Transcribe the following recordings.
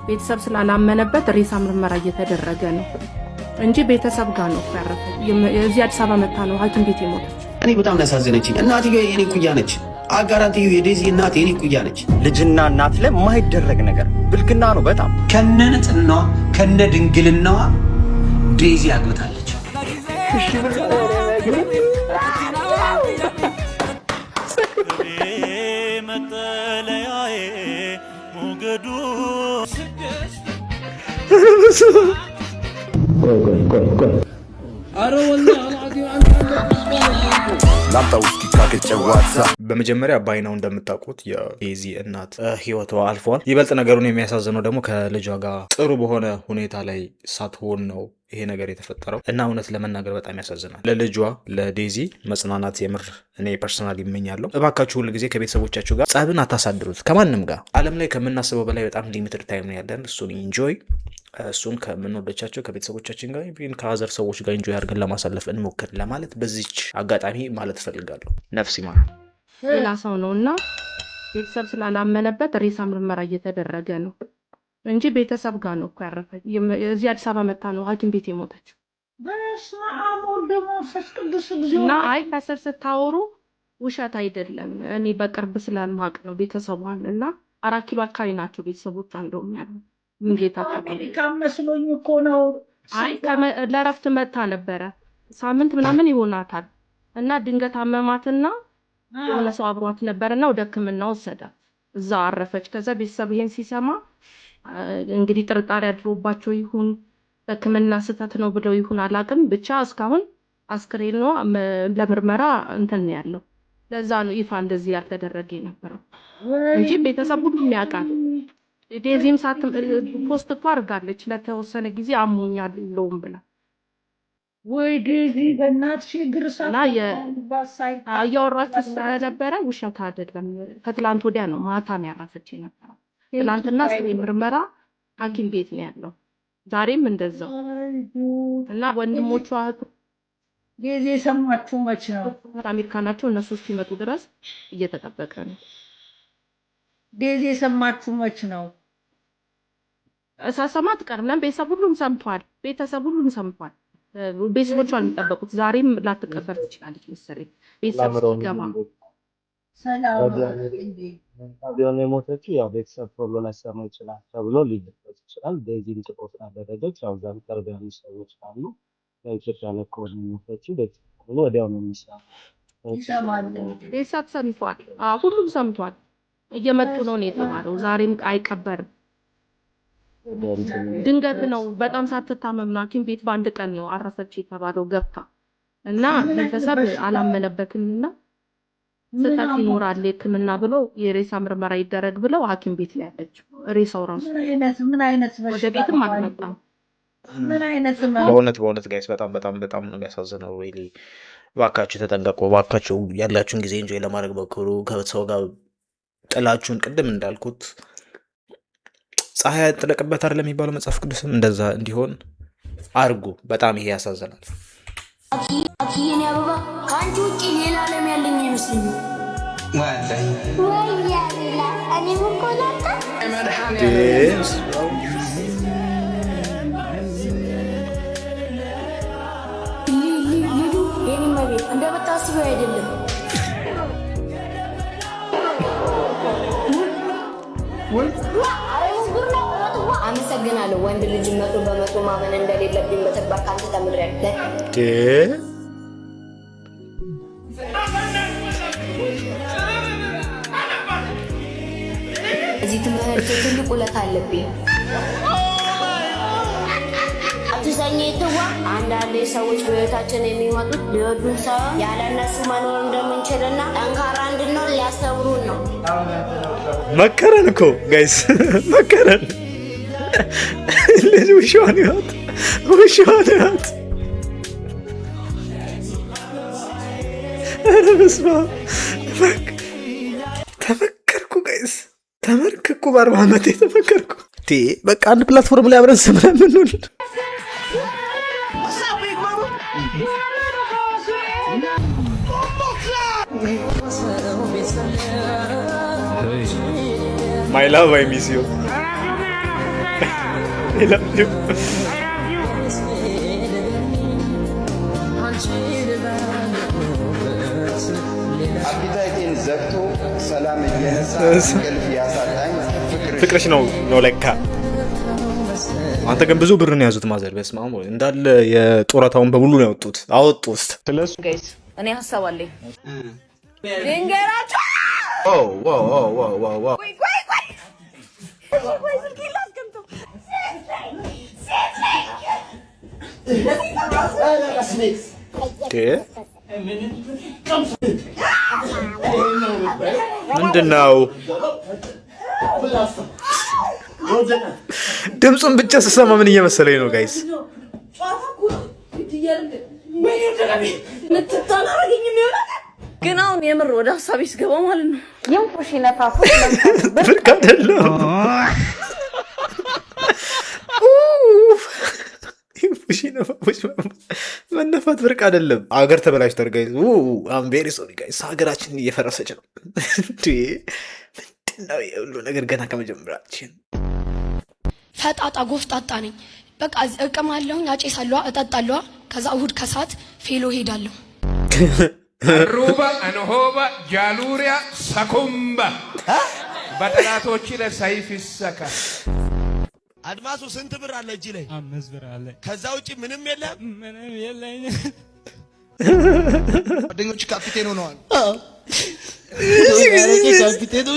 ቤተሰብ ስላላመነበት ሬሳ ምርመራ እየተደረገ ነው እንጂ ቤተሰብ ጋር ነው ያረፈው። እዚህ አዲስ አበባ መታ ነው ሐኪም ቤት የሞተች። እኔ በጣም ያሳዘነችኝ እናትዬ የኔ ኩያ ነች። አጋራትዬ የዴዚ እናት የኔ ኩያ ነች። ልጅና እናት ላይ የማይደረግ ነገር ብልግና ነው በጣም። ከነንጽናዋ ከነድንግልናዋ ዴዚ አግብታለች። መጠለያዬ ሞገዱ በመጀመሪያ ባይናው እንደምታውቁት የዴዚ እናት ህይወቷ አልፏል። ይበልጥ ነገሩን የሚያሳዝነው ደግሞ ከልጇ ጋር ጥሩ በሆነ ሁኔታ ላይ ሳትሆን ነው ይሄ ነገር የተፈጠረው እና እውነት ለመናገር በጣም ያሳዝናል። ለልጇ ለዴዚ መጽናናት የምር እኔ ፐርሰናል ይመኛለሁ። እባካችሁ ሁሉ ጊዜ ከቤተሰቦቻችሁ ጋር ጸብን አታሳድሩት። ከማንም ጋር ዓለም ላይ ከምናስበው በላይ በጣም ሊሚትድ ታይም ነው ያለን። እሱን ኢንጆይ እሱን ከምንወደቻቸው ከቤተሰቦቻችን ጋር ይሄን ከሀዘር ሰዎች ጋር ኢንጆይ አድርገን ለማሳለፍ እንሞክር ለማለት በዚች አጋጣሚ ማለት እፈልጋለሁ። ነፍስ ይማር። ሌላ ሰው ነውና ቤተሰብ ስላላመነበት ሬሳ ምርመራ እየተደረገ ነው እንጂ ቤተሰብ ጋር ነው እኮ ያረፈች። እዚህ አዲስ አበባ መታ ነው ሐኪም ቤት የሞተች። በስመ አብ ወወልድ ወመንፈስ ቅዱስ እና አይ ከስር ስታወሩ ውሸት አይደለም። እኔ በቅርብ ስላልማቅ ነው ቤተሰቧን እና 4 ኪሎ አካባቢ ናቸው ቤተሰቦቿ እንደውም ያሉ እንጌታ መስሎኝ እኮ ነው። አይ ለረፍት መታ ነበረ ሳምንት ምናምን ይሆናታል እና ድንገት አመማትና የሆነ ሰው አብሯት ነበርና ወደ ሕክምና ወሰዳት። እዛው አረፈች። ከዛ ቤተሰብ ይሄን ሲሰማ እንግዲህ ጥርጣሬ አድሮባቸው ይሁን ሕክምና ስህተት ነው ብለው ይሁን አላውቅም፣ ብቻ እስካሁን አስክሬን ነው ለምርመራ እንትን ያለው። ለዛ ነው ይፋ እንደዚህ ያልተደረገ የነበረው እንጂ ቤተሰብ ሁሉም ያውቃል። ዴዚም ሳት ፖስት እኮ አድርጋለች ለተወሰነ ጊዜ አሞኛል ብለውም ብላ ወይ ዴዚ በእናትሽ ግርሳና ያወራችሁ ስለነበረ ውሸት አይደለም። ከትላንት ወዲያ ነው ማታ ነው ያረፈች ነበር። ትላንትና ምርመራ ሐኪም ቤት ነው ያለው። ዛሬም እንደዛው እና ወንድሞቿ ዴዚ ሰማችሁ መች ነው አሜሪካ ናቸው። እነሱ እስኪመጡ ድረስ እየተጠበቀ ነው። ዴዚ ሰማችሁ መች ነው? ሳሰማት ቀርብለን ቤተሰብ ሁሉም ሰምቷል። ቤተሰቦቿ የሚጠበቁት ዛሬም ላትቀበር ትችላለች መሰለኝ። ቤተሰብ ገማ ሰላም ቢሆን የሞተችው ያው ቤተሰብ ቶሎ ላይሰማ ይችላል ተብሎ ሊደረስ ይችላል። ዴዚን ጥቆት አደረገች። ያው ዛሬ ቅርብ ያሉ ሰዎች ካሉ ለኢትዮጵያ ለኮድ የሞተችው ቤተሰብ ብሎ ወዲያው ነው የሚሰማው። ቤተሰብ ሰምቷል። ሁሉም ሰምቷል። እየመጡ ነው የተባለው። ዛሬም አይቀበርም። ድንገት ነው በጣም ሳትታመም ነው ሐኪም ቤት በአንድ ቀን ነው አረፈች የተባለው ገብታ እና ቤተሰብ አላመነበትምና ስህተት ይኖራል ሕክምና ብሎ የሬሳ ምርመራ ይደረግ ብለው ሐኪም ቤት ላይ ያለችው ሬሳው ራሱ ምን አይነት ወደ ቤትም አልመጣም። ምን አይነት በእውነት ጋይስ በጣም ነው የሚያሳዝነው። ሪሊ እባካችሁ ተጠንቀቁ። እባካችሁ ያላችሁን ጊዜ ኢንጆይ ለማድረግ ሞክሩ። ከሰው ጋር ጥላችሁን ቅድም እንዳልኩት ፀሐይ ያጥለቅበት አይደለም የሚባለው መጽሐፍ ቅዱስም እንደዛ እንዲሆን አርጉ። በጣም ይሄ ያሳዝናል። አኪየኔ አበባ ካንቺ ውጪ ሌላ ዓለም ያለኝ አይመስልኝም። ወይ ያሌላ እኔ ወቆላታ እንደምታስበው አይደለም። አመሰግናለሁ። ወንድ ልጅ 100% ማመን እንደሌለብኝ በተግባር ካንተ ተምሬያለሁ። እዚህ ትምህርት ትልቅ ውለታ አለብኝ። አትሰኝትዋ አንዳንዴ ሰዎች በህይወታችን የሚመጡት ሊወዱን ሳይሆን ያለ እነሱ መኖር እንደምንችልና ጠንካራ እንድንሆን ሊያስተምሩን ነው። መከረን እኮ ጋይስ መከረን። ልጅ ውሻዋን ይወት ኧረ በስመ አብ ተመከርኩ ጋይስ ተመርከኩ። በ40 ዓመቴ ተመከርኩ። በቃ አንድ ፕላትፎርም ላይ አብረን ስለምንውል My love, I miss you. አፒታይቴን ዘግቶ ሰላም እየነሳ እንቅልፍ ያሳጣኝ ፍቅርሽ ነው ለካ። አንተ ግን ብዙ ብር ነው ያዙት ማዘር። በስመ አብ እንዳለ የጡረታውን በሙሉ ነው ያወጡት። አወጡት። ስለሱ ጋይስ እኔ ሐሳብ አለኝ። ድንገራችሁ ምንድን ነው? ድምፁን ብቻ ስሰማ ምን እየመሰለኝ ነው ጋይስ? ግን አሁን የምር ወደ ሀሳቤ ስገባ ማለት ነው የንፉሽ ነፋፉ ብርቅ አይደለም። መነፋት ብርቅ አይደለም። አገር ተበላሽቷል ጋይስ። አምቤሪ ሶሪ ጋይስ፣ ሀገራችን እየፈረሰች ነው። ምንድነው የሁሉ ነገር ገና ከመጀመራችን። ፈጣጣ ጎፍጣጣ ነኝ። በቃ እቅማለሁኝ፣ አጨሳለሁ፣ እጠጣለሁ። ከዛ እሁድ ከሰዓት ፌሎ ሄዳለሁ። ሩባ አንሆባ ጃሉሪያ ሰኩምባ በጠላቶች ላይ ሰይፍ ይሰካ። አድማሱ ስንት ብር አለ እጅ ላይ? 5 ብር አለ። ከዛ ውጪ ምንም የለም? ምንም የለኝ። ጓደኞች ካፒቴን ሆነዋል። አዎ ካፒቴን ነው።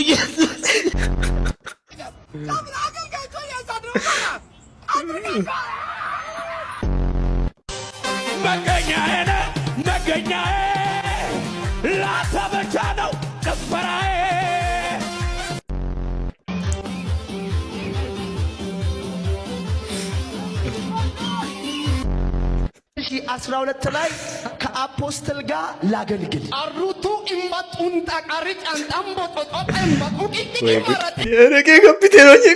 መገኛዬ ነህ መገኛዬ፣ ላንተ ብቻ ነው ጭፈራዬ። 12 ላይ ከአፖስትል ጋር ላገልግል አሩቱ ኢምባጡን ታቃሪ ጫንጣም ቦጦጦ እምባጡ የነቄ ካፒቴን ሆኜ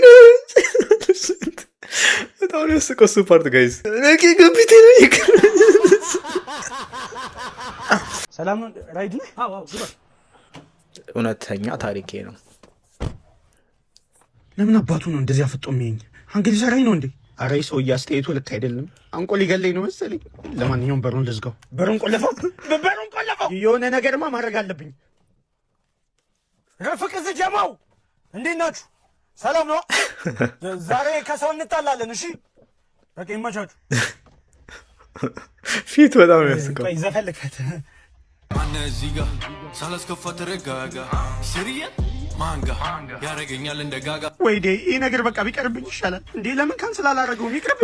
በጣም ነው ያስቀው እሱ ፓርት ጋይስ። ነቄ ካፒቴን ሆኜ ሰላም ነው ራይድ ነው። አዎ ግባ። እውነተኛ ታሪኬ ነው። ለምን አባቱ ነው እንደዚህ አፍጦምኝ? አንግሊዝ ሰራይ ነው እንዴ? አራይ ሰው ያስተያየቱ ልክ አይደለም። አንቆ ሊገለኝ ነው መሰለኝ። ለማንኛውም በሩን ልዝጋው። በሩን ቆለፈው። በሩን ቆለፈው። የሆነ ነገርማ ማድረግ አለብኝ። ረፍቅ ዝጀማው እንዴት ናችሁ? ሰላም ነው? ዛሬ ከሰው እንጣላለን። እሺ በቃ ይመቻችሁ። ፊት በጣም ነው ያስቀው። ቆይ ዘፈልከት ማነ እዚህ ጋር ሳላስከፋ ተረጋጋ። ሲሪያ ማንጋ ያረገኛል እንደ ጋጋ። ወይ ዴ ይሄ ነገር በቃ ቢቀርብኝ ይሻላል እንዴ። ለምን ካንስል አላደረገውም? ይቅርብ።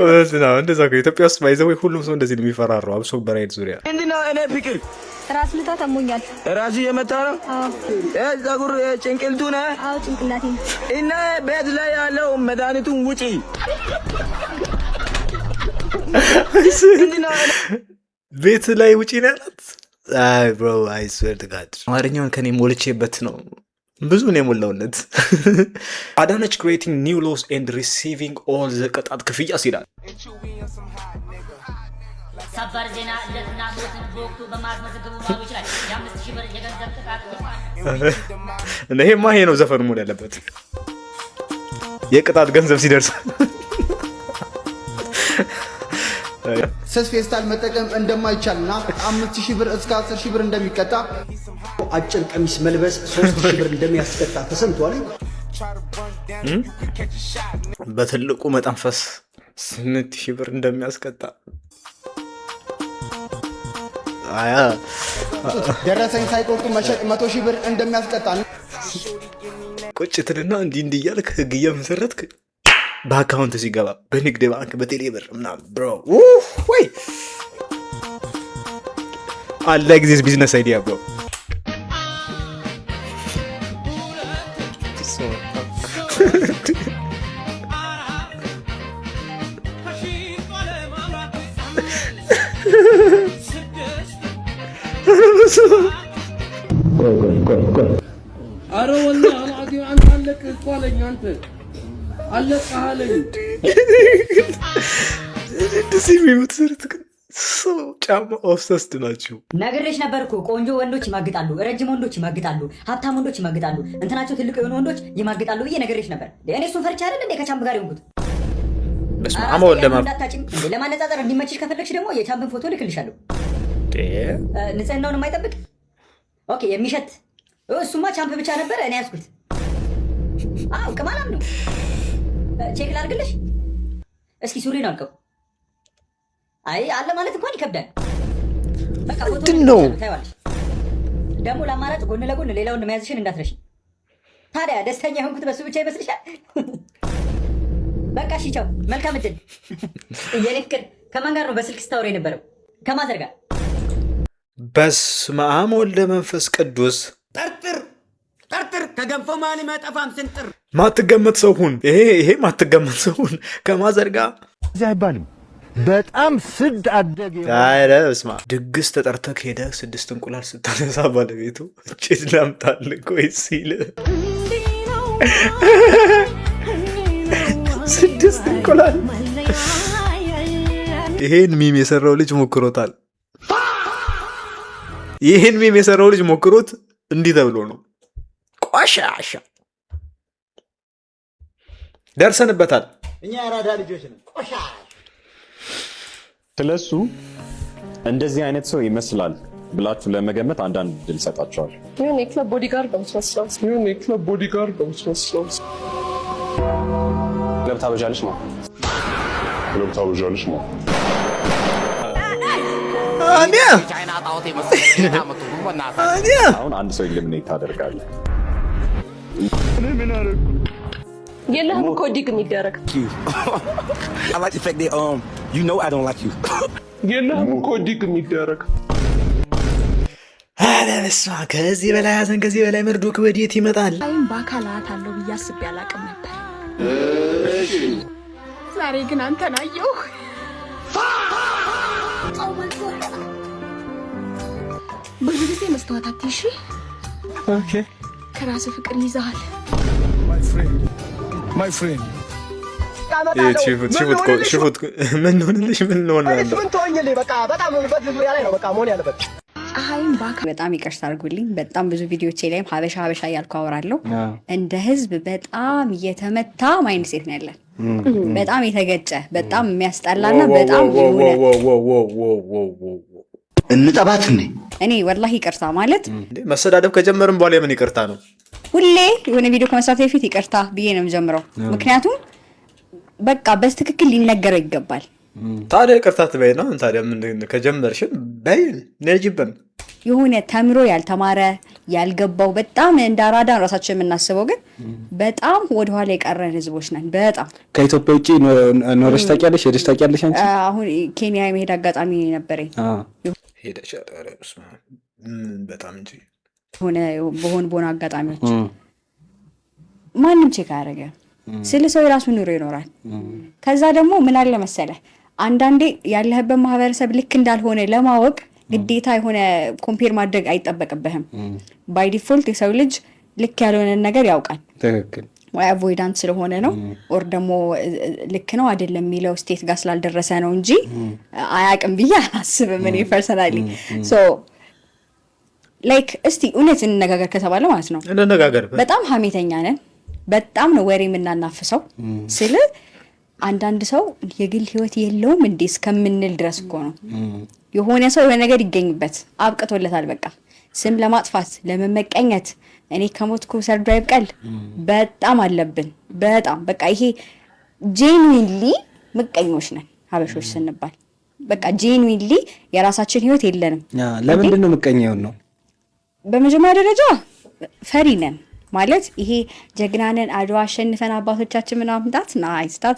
እንደዛ ነው ኢትዮጵያ ውስጥ ባይዘው ሁሉም ሰው እንደዚህ ነው የሚፈራራው። አብሶ በራይድ ዙሪያ እንዴና እኔ ፍቅር ራስ ምታት አሞኛል። ራስ የመታ ነው? አዎ። ፀጉር ጭንቅልቱ ነው? አዎ ጭንቅላቴ ነው። እና ቤት ላይ ያለው መድኃኒቱን ውጪ። ቤት ላይ ውጪ ነው ያላት። አይ ብሮ አይ ስዌር ቱ ጋድ አማርኛውን ከኔ ሞልቼበት ነው ብዙ ነው የሞላውለት። አዳነች ክሬቲንግ ኒው ሎስ ኤንድ ሪሲቪንግ ኦል ዘ ቅጣት ክፍያ ሲላል። ሰበር ዜና ልደትና ሞትን በወቅቱ በማስመዘገቡ ባሎች ላይ የ5,000 ብር የገንዘብ ቅጣት ይሄማ ይሄ ነው ዘፈኑ መሆን ያለበት። የቅጣት ገንዘብ ሲደርስ ስስ ፌስታል መጠቀም እንደማይቻልና 5,000 ብር እስከ 10,000 ብር እንደሚቀጣ፣ አጭር ቀሚስ መልበስ 3,000 ብር እንደሚያስቀጣ ተሰምቷል። በትልቁ መጠንፈስ 8,000 ብር እንደሚያስቀጣ፣ አያ ደረሰኝ ሳይቆርጡ መሸጥ 100,000 ብር እንደሚያስቀጣ ቁጭትልና እንዲህ እያልክ ህግ እየመሰረትክ በአካውንት ሲገባ በንግድ ባንክ በቴሌ ብር ምናምን ብሮ ወይ አለ ጊዜ ቢዝነስ አይዲያ ብሮ አረ ወላሂ አላዲ አንተ አለቅ ቋለኝ አንተ አለቅ አለኝ እንደዚህ የሚሉት ሰው ጫማ ኦብሰስድ ናቸው። ነግሬሽ ነበርኩ። ቆንጆ ወንዶች ይማግጣሉ፣ ረጅም ወንዶች ይማግጣሉ፣ ሀብታም ወንዶች ይማግጣሉ፣ እንትናቸው ትልቅ የሆኑ ወንዶች ይማግጣሉ ብዬ ነግሬሽ ነበር። እኔ እሱን ፈርቻ አይደል እንዴ ከቻምብ ጋር ይሆንኩት። በስመ አብ ወልድ እንዳታጭም ለማነጻጸር እንዲመችሽ ከፈለግሽ ደግሞ የቻምፕን ፎቶ ልክልሻለሁ። ንጽህናውን የማይጠብቅ ኦኬ የሚሸት እሱማ ቻምፕ ብቻ ነበረ እኔ ያዝኩት። አዎ ቅማላም ነው። ቼክ ላድርግልሽ እስኪ ሱሪን አልቀው። አይ አለ ማለት እንኳን ይከብዳል። በቃ ፎቶ ነው ታይዋለሽ። ደግሞ ለአማራጭ ጎን ለጎን ሌላውን መያዝሽን እንዳትረሺ። ታዲያ ደስተኛ የሆንኩት በሱ ብቻ ይመስልሻል? በቃ እሺ ቻው፣ መልካም እድል። የኔ ፍቅር ከማን ጋር ነው በስልክ ስታወሪ የነበረው? ከማዘር ጋር። በስመ አብ ወልደ መንፈስ ቅዱስ። ጠርጥር ከገንፎ ማን ይመጣፋም ስንጥር ማትገመት ሰው ሁን። ይሄ ማትገመት ሰው ሁን። ከማዘር ጋር እዚህ አይባልም። በጣም ስድ አደግ ታዲያ በስመ አብ ድግስ ተጠርተህ ሄደህ 6 እንቁላል ስታነሳ ባለቤቱ እጭት ላምጣልህ ቆይ ሲል 6 እንቁላል። ይሄን ሚም የሰራው ልጅ ሞክሮታል። ይሄን ሚም የሰራው ልጅ ሞክሮት እንዲህ ተብሎ ነው። ቆሻሻ ደርሰንበታል። እኛ ያራዳ ልጆች ነን። ቆሻሻ ስለሱ እንደዚህ አይነት ሰው ይመስላል ብላችሁ ለመገመት አንዳንድ ድል ሰጣቸዋል። የሆነ የክለብ ቦዲጋርድ ነው የምትመስለው። ክለብ ታበዣለች ነው። አሁን አንድ ሰው ኢሊሚኔት ታደርጋለህ። የለህም እኮ ዲግ የሚደረግ የለህም እኮ ዲግ የሚደረግ በስመ አብ ከዚህ በላይ ሐዘን ከዚህ በላይ መርዶክ ወዴት ይመጣል? አይም በአካላት አለው ብዬ አስቤ አላውቅም ነበር። ዛሬ ግን አንተን አየሁ። ብዙ ጊዜ መስተዋት አትይሽ። ኦኬ ከራስ ፍቅር ይዘሃል። ማይ ፍሬንድ ሽፉት ምን ሆነልሽ? ምን ሆነልሽ? ምን ተወኝልኝ። በቃ በጣም በዚህ ዙሪያ ላይ ነው በቃ መሆን ያለበት። ፀሐይም በጣም ይቅርታ አድርጉልኝ። በጣም ብዙ ቪዲዮቼ ላይም ሀበሻ እያልኩ አወራለሁ። እንደ ህዝብ በጣም የተመታ ማይንድ ሴት ነው ያለን። በጣም የተገጨ በጣም የሚያስጠላና በጣም እንጠባት እንዴ? እኔ ወላሂ ይቅርታ ማለት መሰዳደብ ከጀመርን በኋላ የምን ይቅርታ ነው? ሁሌ የሆነ ቪዲዮ ከመስራት በፊት ይቅርታ ብዬ ነው የምጀምረው። ምክንያቱም በቃ በትክክል ሊነገረው ይገባል። ታዲያ ይቅርታ ትበይ ነው። ታዲያ ምን ከጀመርሽን በይ ነጅብን። የሆነ ተምሮ ያልተማረ ያልገባው በጣም እንደ አራዳ ራሳችን የምናስበው ግን በጣም ወደኋላ የቀረን ህዝቦች ነን። በጣም ከኢትዮጵያ ውጪ ኖረሽ ታውቂያለሽ? ሄደሽ ታውቂያለሽ አንቺ? አሁን ኬንያ የመሄድ አጋጣሚ ነበረኝ። ሄደሽ በጣም እንጂ በሆነ አጋጣሚዎች ማንም ቼክ አያደርገ ስለ ሰው የራሱ ኑሮ ይኖራል። ከዛ ደግሞ ምን አለ መሰለህ አንዳንዴ ያለህበት ማህበረሰብ ልክ እንዳልሆነ ለማወቅ ግዴታ የሆነ ኮምፔር ማድረግ አይጠበቅብህም። ባይ ዲፎልት የሰው ልጅ ልክ ያልሆነ ነገር ያውቃል። ትክክል ወይ አቮይዳንት ስለሆነ ነው ኦር ደግሞ ልክ ነው አይደለም የሚለው ስቴት ጋር ስላልደረሰ ነው እንጂ አያውቅም ብዬ አላስብም እኔ ፐርሰናሊ። ሶ ላይክ እስቲ እውነት እንነጋገር ከተባለ ማለት ነው እንነጋገር። በጣም ሀሜተኛ ነን። በጣም ነው ወሬ የምናናፍሰው ስለ አንዳንድ ሰው የግል ህይወት የለውም እንዴ እስከምንል ድረስ እኮ ነው። የሆነ ሰው የሆነ ነገር ይገኝበት አብቅቶለታል። በቃ ስም ለማጥፋት ለመመቀኘት እኔ ከሞትኩ ሰርዶ ይብቀል በጣም አለብን። በጣም በቃ ይሄ ጄኑዊንሊ ምቀኞች ነን ሀበሾች ስንባል። በቃ ጄኑዊንሊ የራሳችን ህይወት የለንም። ለምንድን ነው ምቀኛው ነው? በመጀመሪያ ደረጃ ፈሪ ነን ማለት ይሄ ጀግናነን አድዋ አሸንፈን አባቶቻችን ምናምን ዳትስ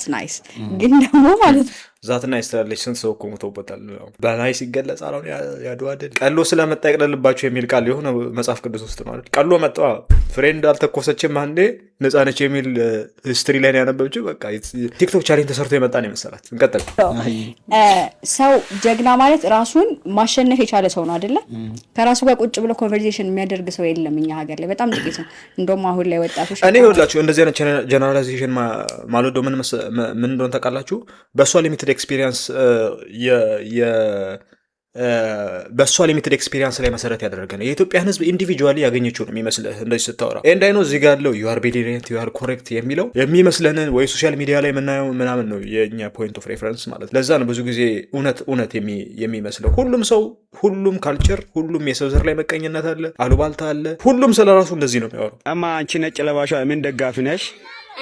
ናይስ ግን ደግሞ ማለት ዛትና ይስተላለች ስንት ሰው እኮ ሞቶበታል። በናይስ ይገለጻል። አሁን ያድዋ ድል ቀሎ ስለመጣ ይቅለልባቸው የሚል ቃል የሆነ መጽሐፍ ቅዱስ ውስጥ ማለት ቀሎ መጣ ፍሬንድ አልተኮሰችም አንዴ ነፃነች የሚል ሂስትሪ ላይ ያነበብችው በቃ ቲክቶክ ቻሌንጅ ተሰርቶ የመጣ ነው የመሰላት። እንቀጥል። ሰው ጀግና ማለት ራሱን ማሸነፍ የቻለ ሰው ነው አይደለ? ከራሱ ጋር ቁጭ ብሎ ኮንቨርሴሽን የሚያደርግ ሰው የለም እኛ ሀገር ላይ በጣም ጥቂት ነው። እንደውም አሁን ላይ ወጣቶች እኔ ይኸውላችሁ እንደዚህ አይነት ጀነራላይዜሽን ማልወደው ምን እንደሆነ ታውቃላችሁ? በእሷ ሊሚትድ ኤክስፒሪየንስ በእሷ ሊሚትድ ኤክስፒሪየንስ ላይ መሰረት ያደረገ ነው። የኢትዮጵያን ህዝብ ኢንዲቪጁዋሊ ያገኘችው ነው የሚመስልህ እንደዚህ ስታወራ። ኤንድ አይ ኖ እዚህ ጋር ያለው ዩ አር ቢሊየንት ዩ አር ኮሬክት የሚለው የሚመስለንን ወይ ሶሻል ሚዲያ ላይ የምናየው ምናምን ነው የእኛ ፖይንት ኦፍ ሬፈረንስ ማለት። ለዛ ነው ብዙ ጊዜ እውነት የሚመስለው። ሁሉም ሰው፣ ሁሉም ካልቸር፣ ሁሉም የሰው ዘር ላይ መቀኝነት አለ፣ አሉባልታ አለ። ሁሉም ስለ ራሱ እንደዚህ ነው የሚያወራው። እማ አንቺ ነጭ ለባሿ ምን ደጋፊ ነሽ?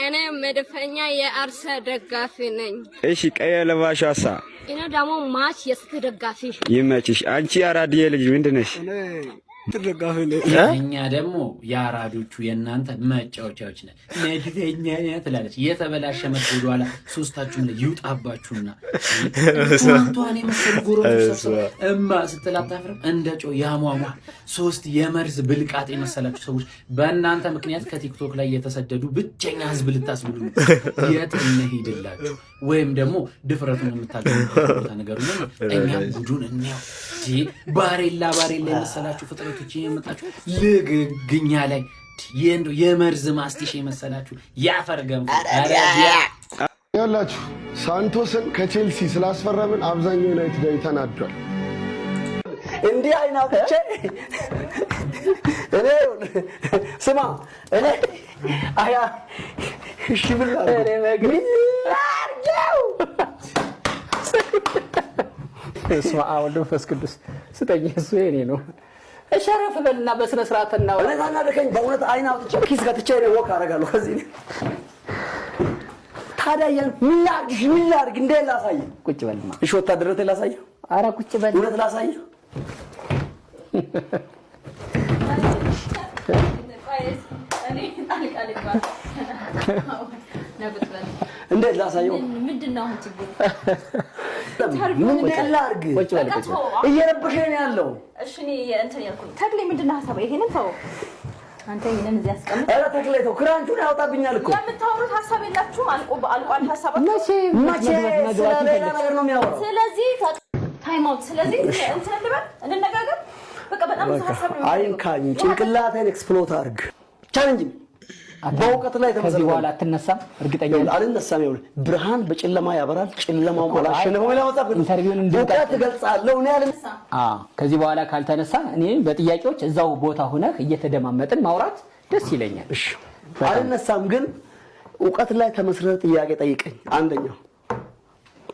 እኔ መድፈኛ የአርሰ ደጋፊ ነኝ። እሺ ቀይ ለባሿሳ? እኔ ደግሞ ማች የስት ደጋፊ። ይመችሽ። አንቺ አራድዬ ልጅ ምንድን ነሽ? ተደጋፊ ነኝ። እኛ ደግሞ የአራዶቹ የእናንተ መጫወቻዎች ነን። መድፈኛ ትላለች። የተበላሸ መስሎ በኋላ ሶስታችሁም ላይ ይውጣባችሁና ቷንቷን የመሰሉ ጎረቤት እማ ስትላታፍርም እንደ ጮ ያሟሟ ሶስት የመርዝ ብልቃጥ የመሰላችሁ ሰዎች በእናንተ ምክንያት ከቲክቶክ ላይ የተሰደዱ ብቸኛ ህዝብ ልታስብሉ የት እንሄድላችሁ? ወይም ደግሞ ድፍረቱን የምታገኙበት ቦታ ነገሩ ነው። እኛ ጉዱን እንያው። ባሬላ የመሰላችሁ ፍጥረቶች የመጣችሁ ልግግኛ ላይ የመርዝ ማስቲሽ የመሰላችሁ ያፈርገም ያላችሁ ሳንቶስን ከቼልሲ ስላስፈረምን አብዛኛው ዩናይትድ ተናዷል። እንዲህ አይናውጥቼ እኔ ስማ እኔ አያ እሺ ምን ላድርገው? እስማ አውል መንፈስ ቅዱስ ስጠኝ። እሱ የኔ ነው። እሸረፍ በልና በስነ ስርዓት እናው ለታና ለከኝ በእውነት አይን አውጥቼ ኪስ ከተቼ ነው ወክ አደርጋለሁ። ከዚህ ታዲያ ምን ላድርግ እንዴ? ላሳይ ቁጭ በልማ። እሺ ወታደረቴ ላሳይ። ኧረ ቁጭ በል። እውነት ላሳይ። እንዴት ላሳየው? ምንድነው አሁን ችግሩ? ምን ላድርግ? እየረበሸኝ ነው ያለው። እሺ እኔ እንትን ያልኩኝ ተክሌ ምንድነው ሐሳብ? ይሄንን ተው አንተ ይሄንን እዚህ አስቀምጥ። ኧረ ተክሌ ተው፣ ክራንቹን ያወጣብኛል እኮ። የምታወሩት ሐሳብ የላችሁም? አልቋል ሐሳባችሁ። መቼ ስለሌላ ነገር ነው የሚያወራው? ስለዚህ ታይም አውት። ስለዚህ እንትን ልበል እንነጋገር። በቃ በጣም ሐሳብ ነው። አይንካኝ፣ ጭንቅላቴን ኤክስፕሎት አድርግ። ቻሌንጅ በእውቀት ላይ ተመሰረተ። በኋላ አትነሳም? እርግጠኛ ነኝ አልነሳም። ይኸውልህ ብርሃን በጨለማ ያበራል፣ ጨለማው አላሸነፈው። ለማጻፍ ኢንተርቪውን እንድትቀጥ ትገልጻለህ። እኔ አልነሳ። ከዚህ በኋላ ካልተነሳ እኔ በጥያቄዎች እዛው ቦታ ሆነህ እየተደማመጥን ማውራት ደስ ይለኛል። እሺ አልነሳም፣ ግን እውቀት ላይ ተመስረተ ጥያቄ ጠይቀኝ። አንደኛው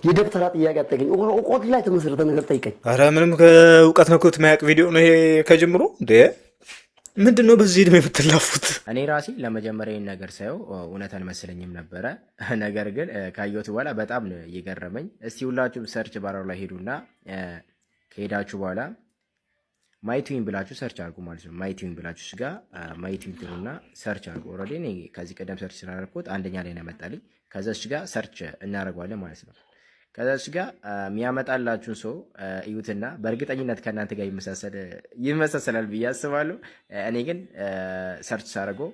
የደብተራ ጥያቄ አጠይቀኝ። እውቀት ላይ ተመስረተ ነገር ጠይቀኝ። ኧረ ምንም ከእውቀት ነኩት ማያውቅ ቪዲዮ ነው ይሄ ከጅምሩ እንዴ! ምንድነው በዚህ እድሜ የምትላፉት? እኔ ራሴ ለመጀመሪያ ነገር ሳየው እውነት አልመሰለኝም ነበረ። ነገር ግን ካየሁት በኋላ በጣም ነው የገረመኝ። እስቲ ሁላችሁም ሰርች ባራው ላይ ሄዱና ከሄዳችሁ በኋላ ማይትዊን ብላችሁ ሰርች አድርጉ ማለት ነው። ማይትዊን ብላችሁ ስጋ ማይትዊን ትሉና ሰርች አድርጉ። ኦልሬዲ እኔ ከዚህ ቀደም ሰርች ስላደረኩት አንደኛ ላይ ነው ያመጣልኝ። ከዛች ጋር ሰርች እናደርገዋለን ማለት ነው። ከዛች ጋር የሚያመጣላችሁን ሰው እዩትና በእርግጠኝነት ከእናንተ ጋር ይመሳሰላል ብዬ አስባለሁ። እኔ ግን ሰርች ሳደርገው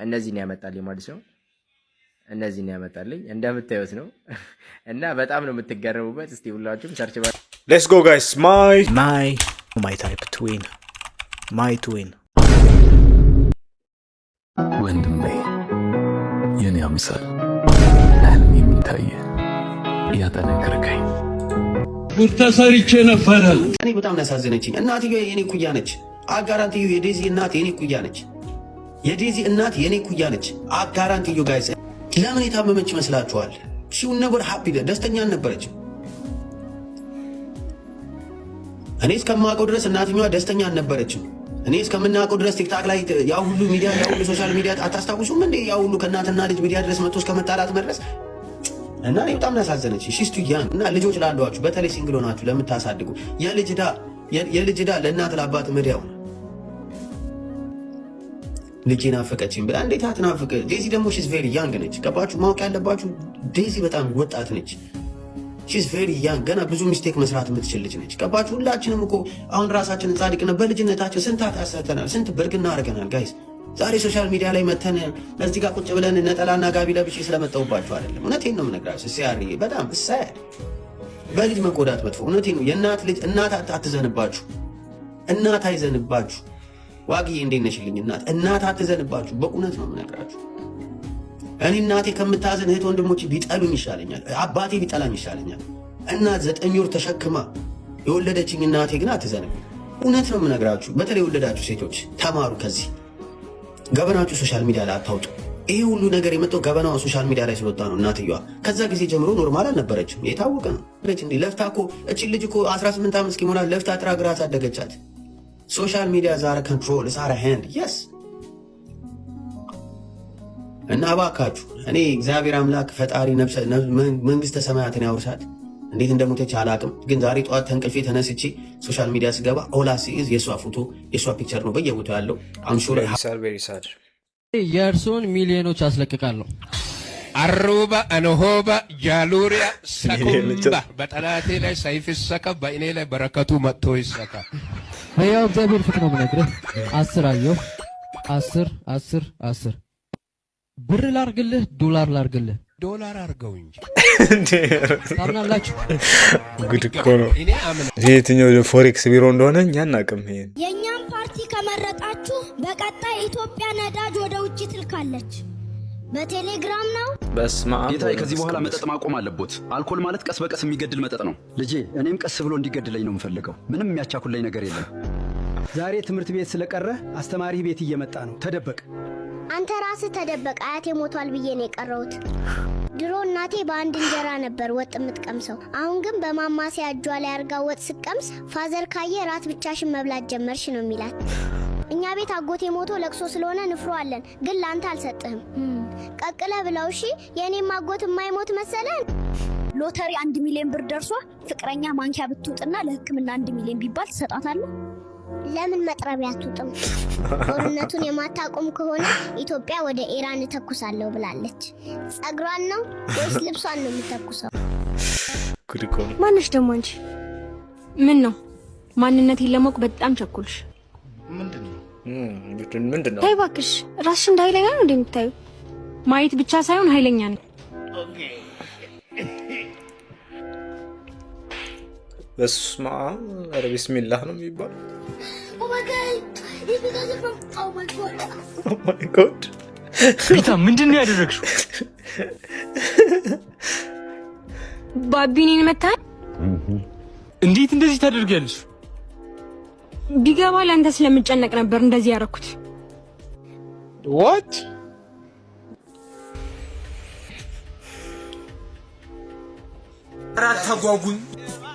እነዚህን ያመጣልኝ ማለት ነው። እነዚህን ያመጣልኝ እንደምታዩት ነው እና በጣም ነው የምትገረሙበት። እስቲ ሁላችሁም ሰርች ባር ሌትስ ጎ ጋይስ ማይ ታይፕ ትዊን ማይ ትዊን ወንድሜ የኔ አምሳል ህልም የሚታየ ያጠነክርከኝ ተሰርቼ ነበረ። እኔ በጣም ያሳዘነችኝ እናትዬ የኔ ኩያ ነች። አጋራንትዩ የዴዚ እናት የኔ ኩያ ነች። የዴዚ እናት የኔ ኩያ ነች። አጋራንትዩ ጋይስ ለምን የታመመች ይመስላችኋል? ሺው ነበር ሃፒ ደስተኛ አልነበረችም። እኔ እስከማውቀው ድረስ እናትኛዋ ደስተኛ አልነበረችም። እኔ እስከምናውቀው ድረስ ቲክታክ ላይ ያው ሁሉ ሚዲያ ያው ሁሉ ሶሻል ሚዲያ አታስታውሱም እንዴ? ያው ሁሉ ከእናትና ልጅ ሚዲያ ድረስ መጥቶ እስከመጣላት መድረስ እና እኔ በጣም ያሳዘነች ሺስቱ ያን እና ልጆች ላሏችሁ በተለይ ሲንግል ሆናችሁ ለምታሳድጉ የልጅ ዕዳ ለእናት ለአባት መዲያው ልጅ ናፈቀችኝ ብላ እንዴት አትናፍቅ? ዴዚ ደግሞ ሺዝ ቬሪ ያንግ ነች። ገባችሁ? ማወቅ ያለባችሁ ዴዚ በጣም ወጣት ነች። ሺዝ ቬሪ ያንግ ገና ብዙ ሚስቴክ መስራት የምትችል ልጅ ነች። ገባችሁ? ሁላችንም እኮ አሁን ራሳችንን ጻድቅ ነው በልጅነታችን ስንት አታሰተናል፣ ስንት ብርግና አድርገናል ጋይስ። ዛሬ ሶሻል ሚዲያ ላይ መተን እዚህ ጋር ቁጭ ብለን ነጠላና ጋቢ ለብሼ ስለመጣሁባችሁ አይደለም። እውነቴን ነው የምነግራችሁ። ሲያሪ በጣም እሳያድ በልጅ መጎዳት መጥፎ። እውነቴን ነው። የእናት ልጅ እናት አትዘንባችሁ፣ እናት አይዘንባችሁ። ዋግዬ እንዴት ነሽልኝ? እናት አትዘንባችሁ። በእውነት ነው የምነግራችሁ። እኔ እናቴ ከምታዘን እህት ወንድሞች ቢጠሉኝ ይሻለኛል፣ አባቴ ቢጠላኝ ይሻለኛል። እናት 9 ወር ተሸክማ የወለደችኝ እናቴ ግን አትዘንም። እውነት ነው የምነግራችሁ። በተለይ የወለዳችሁ ሴቶች ተማሩ ከዚህ። ገበናችሁ ሶሻል ሚዲያ ላይ አታውጡ። ይሄ ሁሉ ነገር የመጣው ገበናዋ ሶሻል ሚዲያ ላይ ስለወጣ ነው እናትየዋ። ከዛ ጊዜ ጀምሮ ኖርማል አልነበረችም፣ የታወቀ ነው። እንዴ ለፍታ እኮ እቺ ልጅ እኮ 18 ዓመት እስኪሞላት ለፍታ ጥራ ግራ አሳደገቻት። ሶሻል ሚዲያ ዛረ ኮንትሮል ዛረ ሃንድ የስ እና እባካችሁ እኔ እግዚአብሔር አምላክ ፈጣሪ መንግስተ ሰማያትን ያውርሳት። እንዴት እንደሞተች አላቅም፣ ግን ዛሬ ጠዋት ተንቅልፌ ተነስቼ ሶሻል ሚዲያ ስገባ ኦላ ሲይዝ የእሷ ፎቶ የእሷ ፒክቸር ነው በየቦታው ያለው። አምሹር የእርሶን ሚሊዮኖች አስለቅቃለሁ። አሩባ አንሆባ ጃሉሪያ ሰኩምባ በጠላቴ ላይ ሰይፍ ይሰካ፣ በእኔ ላይ በረከቱ መጥቶ ይሰካ። በያው እግዚአብሔር ፊት ነው የምነግርህ። 10 አየሁ 10 ብር ላርግልህ ዶላር ላርግልህ? ዶላር አርገው እንጂ ታምናላችሁ? ጉድ እኮ ነው። የትኛው ፎሬክስ ቢሮ እንደሆነ እኛ አናውቅም። ይሄን የኛም ፓርቲ ከመረጣችሁ በቀጣይ ኢትዮጵያ ነዳጅ ወደ ውጭ ትልካለች። በቴሌግራም ነው። በስመ አብ ጌታዬ፣ ከዚህ በኋላ መጠጥ ማቆም አለቦት። አልኮል ማለት ቀስ በቀስ የሚገድል መጠጥ ነው። ልጄ፣ እኔም ቀስ ብሎ እንዲገድለኝ ነው የምፈልገው። ምንም የሚያቻኩለኝ ነገር የለም። ዛሬ ትምህርት ቤት ስለቀረ አስተማሪ ቤት እየመጣ ነው። ተደበቅ። አንተ ራስህ ተደበቅ። አያቴ ሞቷል ብዬ ነው የቀረሁት። ድሮ እናቴ በአንድ እንጀራ ነበር ወጥ የምትቀምሰው። አሁን ግን በማማሲያ እጇ ላይ አርጋ ወጥ ስቀምስ ፋዘር ካየ ራት ብቻሽን መብላት ጀመርሽ ነው የሚላት። እኛ ቤት አጎቴ ሞቶ ለቅሶ ስለሆነ ንፍሮ አለን፣ ግን ላንተ አልሰጥህም። ቀቅለ ብለው እሺ። የኔም አጎት የማይሞት መሰለን። ሎተሪ 1 ሚሊዮን ብር ደርሷ ፍቅረኛ ማንኪያ ብትውጥና ለሕክምና 1 ሚሊዮን ቢባል ትሰጣታለህ? ለምን መጥረቢያ አትውጥም? ጦርነቱን የማታቆም ከሆነ ኢትዮጵያ ወደ ኢራን እተኩሳለሁ ብላለች። ጸጉሯን ነው ወይስ ልብሷን ነው የምትተኩሰው? ማነሽ ደግሞ አንቺ? ምን ነው ማንነቴን ለማወቅ በጣም ቸኩልሽ? ምንድነው? ተይ እባክሽ፣ ራስሽ እንደ ኃይለኛ ነው እንደምታዩ። ማየት ብቻ ሳይሆን ኃይለኛ ነው። በስመ አብ ኧረ ቢስሚላህ ነው የሚባል። ኦ ማይ ጋድ ቢታ ምንድነው ያደረግሽው? ባቢኔን መታኝ። እንዴት እንደዚህ ታደርጊያለሽ? ቢገባ ለአንተ ስለምጨነቅ ነበር እንደዚህ ያደረኩት። what ተጓጉኝ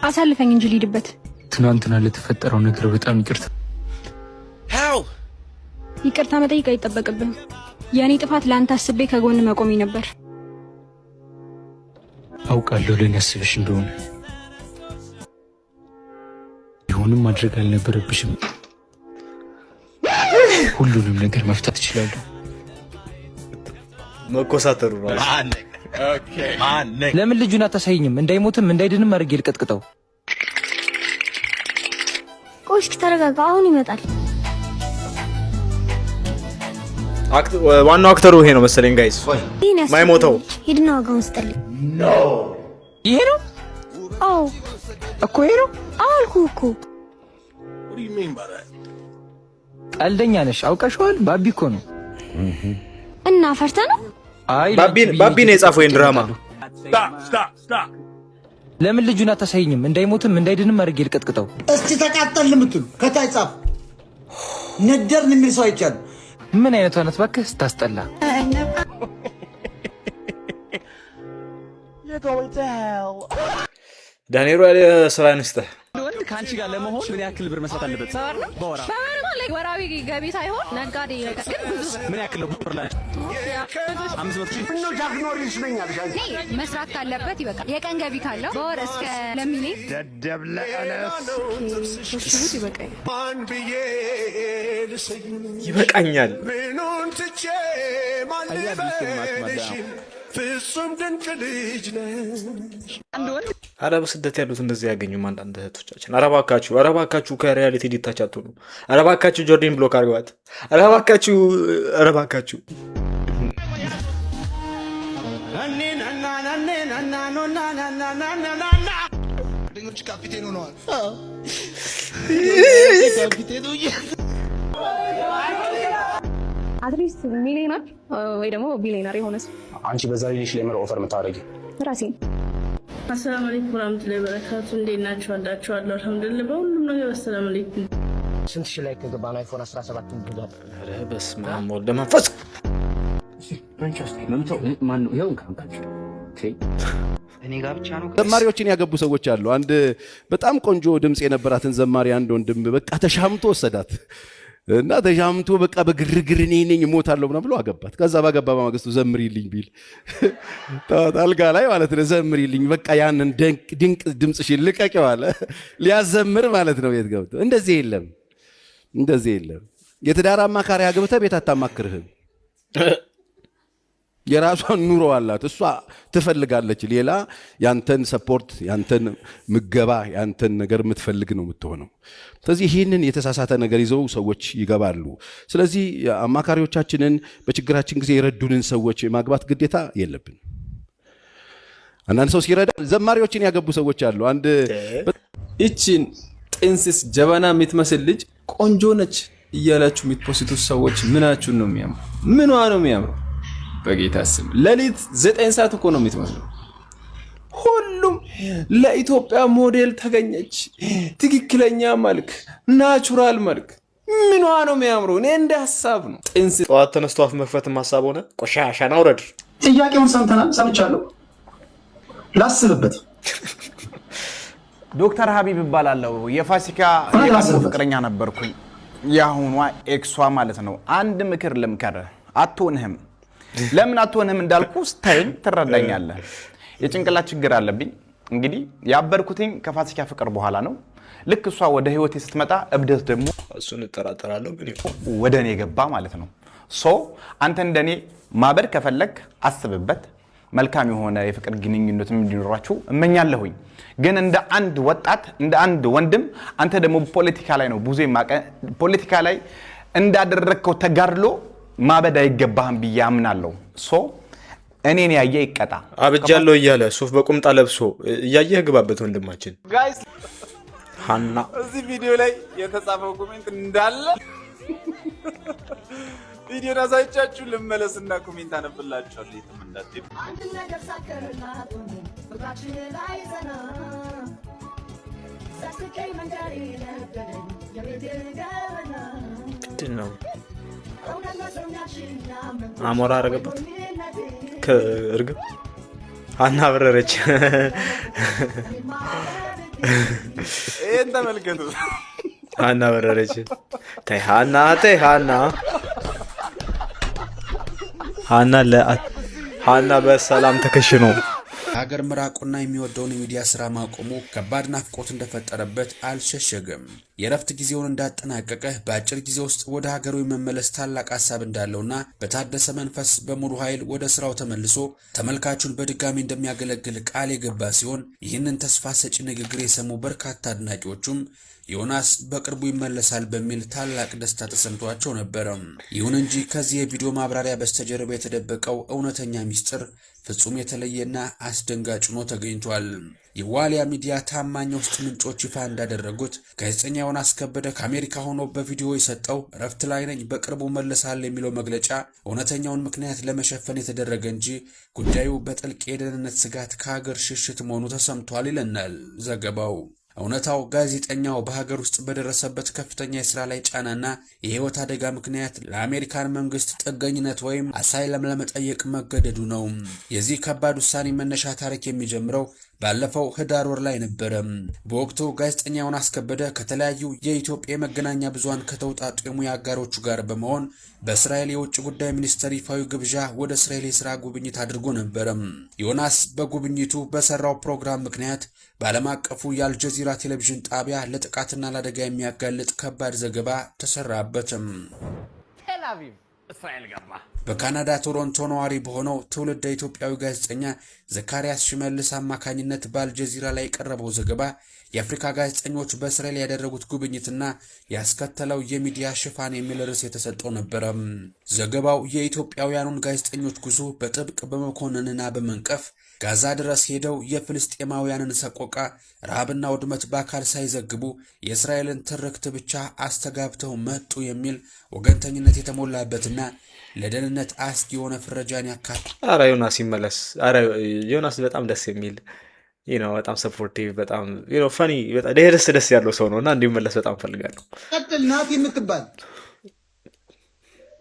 አሳልፈኝ እንጂ ልሂድበት። ትናንትና ለተፈጠረው ነገር በጣም ይቅርታ። ይቅርታ መጠየቅ አይጠበቅብህም። የኔ ጥፋት ለአንተ አስቤ ከጎን መቆሜ ነበር። አውቃለሁ ለኔ አስበሽ እንደሆነ። ይሁንም ማድረግ አልነበረብሽም። ሁሉንም ነገር መፍታት እችላለሁ። መኮሳተሩ ነው። ለምን ልጁን አታሳይኝም? እንዳይሞትም እንዳይድንም አድርጌ ልቀጥቅጠው። ቆይ እስኪ ተረጋጋ፣ አሁን ይመጣል። ዋናው አክተሩ ይሄ ነው መሰለኝ ጋይስ። ማይሞተው ሂድና ዋጋውን ስጠልኝ። ይሄ ነው? አዎ እኮ ይሄ ነው አልኩህ እኮ። ቀልደኛ ነሽ፣ አውቀሽዋል። ባቢ እኮ ነው። እና ፈርተህ ነው? አይ ባቢ ነው የጻፈው ይሄን ድራማ። ለምን ልጁን አታሳይኝም? እንዳይሞትም እንዳይድንም አድርጌ ልቀጥቅጠው። እስቲ ተቃጠል የምትሉ ከታይ ጻፍ። ነደርን የሚል ሰው አይቻልም። ምን አይነቷ ናት እባክህ ስታስጠላ። ዳንኤል ያለ ስራ አንስተ ወንድ ካንቺ ጋር ለመሆን ምን ያክል ብር መስራት አለበት? በወራ ወራዊ ገቢ ሳይሆን ነጋዴ ግን ብዙ ምን ያክል ነው ብር ላይ 500,000 ነው ጃግኖሪስ ነኝ አልሻኝ። መስራት ካለበት ይበቃል። የቀን ገቢ ካለው በወር እስከ ለሚሊዮን ደደብ ለአለስ ይበቃኛል። ምኑን ትቼ ማልበልሽ ፍጹም ድንቅ ልጅ ነሽ። ኧረ በስደት ያሉት እንደዚህ ያገኙም አንዳንድ እህቶቻችን። ኧረ እባካችሁ ከሪያሊቲ ዲታች አትሆኑ። ኧረ እባካችሁ ጆርዲን ብሎክ አድርጓት። ኧረ እባካችሁ ካፒቴን ሆነዋል። አትሊስት ሚሊዮነር ወይ ደግሞ ቢሊዮነር የሆነ ሰው አንቺ በዛ ሪሌሽን ላይ ኦፈር የምታደርጊ ራሴ አሰላሙ አለይኩም ወራህመቱላሂ ወበረካቱ። እንዴት ናችሁ? አዳችኋለሁ። አልሐምዱሊላህ በሁሉም ነገር አሰላሙ አለይኩም። ስንት ሺህ ላይ ከገባን አይፎን 17 እንግዛት። ኧረ በስመ አብ ወልደ መንፈስ እኔ ጋር ብቻ ነው። ዘማሪዎችን ያገቡ ሰዎች አሉ። አንድ በጣም ቆንጆ ድምጽ የነበራትን ዘማሪ አንድ ወንድም በቃ ተሻምቶ ወሰዳት እና ተሻምቶ በቃ በግርግር እኔ ነኝ እሞታለሁ ብሎ አገባት። ከዛ ባገባ በማግስቱ ዘምሪልኝ ቢል አልጋ ላይ ማለት ነው። ዘምሪልኝ በቃ ያንን ድንቅ ድምጽሽን ልቀቂው አለ። ሊያዘምር ማለት ነው። ቤት ገብቶ እንደዚህ የለም፣ እንደዚህ የለም። የትዳር አማካሪ አግብተህ ቤት አታማክርህም። የራሷን ኑሮ አላት። እሷ ትፈልጋለች ሌላ ያንተን ሰፖርት፣ ያንተን ምገባ፣ ያንተን ነገር የምትፈልግ ነው የምትሆነው። ስለዚህ ይህንን የተሳሳተ ነገር ይዘው ሰዎች ይገባሉ። ስለዚህ አማካሪዎቻችንን በችግራችን ጊዜ የረዱንን ሰዎች ማግባት ግዴታ የለብን። አንዳንድ ሰው ሲረዳ ዘማሪዎችን ያገቡ ሰዎች አሉ። አንድ እቺን ጥንስስ ጀበና የምትመስል ልጅ ቆንጆ ነች እያላችሁ የምትፖስቱት ሰዎች ምናችሁን ነው የሚያምሩ? ምኗ ነው የሚያምሩ? በጌታ ስም ለሊት 9 ሰዓት እኮ ነው የምትመስለው። ሁሉም ለኢትዮጵያ ሞዴል ተገኘች፣ ትክክለኛ መልክ፣ ናቹራል መልክ። ምኗ ነው የሚያምሩ? እኔ እንደ ሐሳብ ነው። ጥንስ ጠዋት ተነስቶ አፍ መክፈትም ሐሳብ ሆነ። ቆሻሻና አውረድ። ጥያቄውን ሰምተናል፣ ሰምቻለሁ፣ ላስብበት። ዶክተር ሀቢብ እባላለሁ። የፋሲካ ፍቅረኛ ነበርኩኝ። የአሁኗ ኤክሷ ማለት ነው። አንድ ምክር ልምከር፣ አትሆንህም። ለምን አትሆንህም እንዳልኩ ስታይኝ ትረዳኛለህ። የጭንቅላት ችግር አለብኝ። እንግዲህ ያበርኩትኝ ከፋሲካ ፍቅር በኋላ ነው። ልክ እሷ ወደ ህይወቴ ስትመጣ እብደት ደግሞ እሱን እጠራጠራለሁ፣ ግን ወደ እኔ ገባ ማለት ነው። አንተ እንደኔ ማበድ ከፈለግ አስብበት። መልካም የሆነ የፍቅር ግንኙነት እንዲኖራችሁ እመኛለሁኝ። ግን እንደ አንድ ወጣት፣ እንደ አንድ ወንድም አንተ ደግሞ ፖለቲካ ላይ ነው ብዙ የማቀ ፖለቲካ ላይ እንዳደረግከው ተጋድሎ ማበድ አይገባህም ብዬ አምናለሁ። እኔን ያየ ይቀጣ። አብጃለሁ እያለ ሱፍ በቁምጣ ለብሶ እያየህ ግባበት ወንድማችን። ጋይስ ሃና እዚህ ቪዲዮ ላይ የተጻፈው ኮሜንት እንዳለ ቪዲዮ ራሳቻችሁ ልመለስና ኮሜንት አነብላችኋለሁ። የትም እንዳትሄዱ። ምንድን ነው አሞራ አረገባት ከእርግብ ሃና በረረች። ይሄን ተመልከቱ። ሃና በረረች። ተይ ሃና፣ ተይ ሃና። ሃና በሰላም ተከሽኖ ሀገር ምራቁና የሚወደውን የሚዲያ ስራ ማቆሙ ከባድ ናፍቆት እንደፈጠረበት አልሸሸገም። የረፍት ጊዜውን እንዳጠናቀቀ በአጭር ጊዜ ውስጥ ወደ ሀገሩ የመመለስ ታላቅ ሀሳብ እንዳለውና በታደሰ መንፈስ በሙሉ ኃይል ወደ ስራው ተመልሶ ተመልካቹን በድጋሚ እንደሚያገለግል ቃል የገባ ሲሆን ይህንን ተስፋ ሰጪ ንግግር የሰሙ በርካታ አድናቂዎቹም ዮናስ በቅርቡ ይመለሳል በሚል ታላቅ ደስታ ተሰምቷቸው ነበር። ይሁን እንጂ ከዚህ የቪዲዮ ማብራሪያ በስተጀርባ የተደበቀው እውነተኛ ሚስጥር ፍጹም የተለየና አስደንጋጭ ሆኖ ተገኝቷል። የዋሊያ ሚዲያ ታማኝ ውስጥ ምንጮች ይፋ እንዳደረጉት ጋዜጠኛ ዮናስ ከበደ ከአሜሪካ ሆኖ በቪዲዮ የሰጠው እረፍት ላይ ነኝ በቅርቡ መለሳለሁ የሚለው መግለጫ እውነተኛውን ምክንያት ለመሸፈን የተደረገ እንጂ ጉዳዩ በጥልቅ የደህንነት ስጋት ከሀገር ሽሽት መሆኑ ተሰምቷል ይለናል ዘገባው። እውነታው ጋዜጠኛው በሀገር ውስጥ በደረሰበት ከፍተኛ የስራ ላይ ጫናና የህይወት አደጋ ምክንያት ለአሜሪካን መንግስት ጥገኝነት ወይም አሳይለም ለመጠየቅ መገደዱ ነው። የዚህ ከባድ ውሳኔ መነሻ ታሪክ የሚጀምረው ባለፈው ህዳር ወር ላይ ነበረ። በወቅቱ ጋዜጠኛ ዮናስ ከበደ ከተለያዩ የኢትዮጵያ የመገናኛ ብዙሃን ከተውጣጡ የሙያ አጋሮቹ ጋር በመሆን በእስራኤል የውጭ ጉዳይ ሚኒስቴር ይፋዊ ግብዣ ወደ እስራኤል የስራ ጉብኝት አድርጎ ነበረ። ዮናስ በጉብኝቱ በሰራው ፕሮግራም ምክንያት በዓለም አቀፉ የአልጀዚራ ቴሌቪዥን ጣቢያ ለጥቃትና ለአደጋ የሚያጋልጥ ከባድ ዘገባ ተሰራበትም። ቴል አቪቭ እስራኤል ገባ። በካናዳ ቶሮንቶ ነዋሪ በሆነው ትውልደ ኢትዮጵያዊ ጋዜጠኛ ዘካሪያስ ሽመልስ አማካኝነት በአልጀዚራ ላይ የቀረበው ዘገባ የአፍሪካ ጋዜጠኞች በእስራኤል ያደረጉት ጉብኝትና ያስከተለው የሚዲያ ሽፋን የሚል ርዕስ የተሰጠው ነበረ። ዘገባው የኢትዮጵያውያኑን ጋዜጠኞች ጉዞ በጥብቅ በመኮንንና በመንቀፍ ጋዛ ድረስ ሄደው የፍልስጤማውያንን ሰቆቃ፣ ረሃብና ውድመት በአካል ሳይዘግቡ የእስራኤልን ትርክት ብቻ አስተጋብተው መጡ የሚል ወገንተኝነት የተሞላበትና ለደህንነት አስጊ የሆነ ፍረጃን ያካትታል። አረ ዮናስ ይመለስ። አረ ዮናስ በጣም ደስ የሚል በጣም ሰፖርቲቭ በጣም ፈኒ በጣም ደስ ያለው ሰው ነውና እንዲመለስ በጣም ፈልጋለሁ። ቀጥል ናቲ የምትባል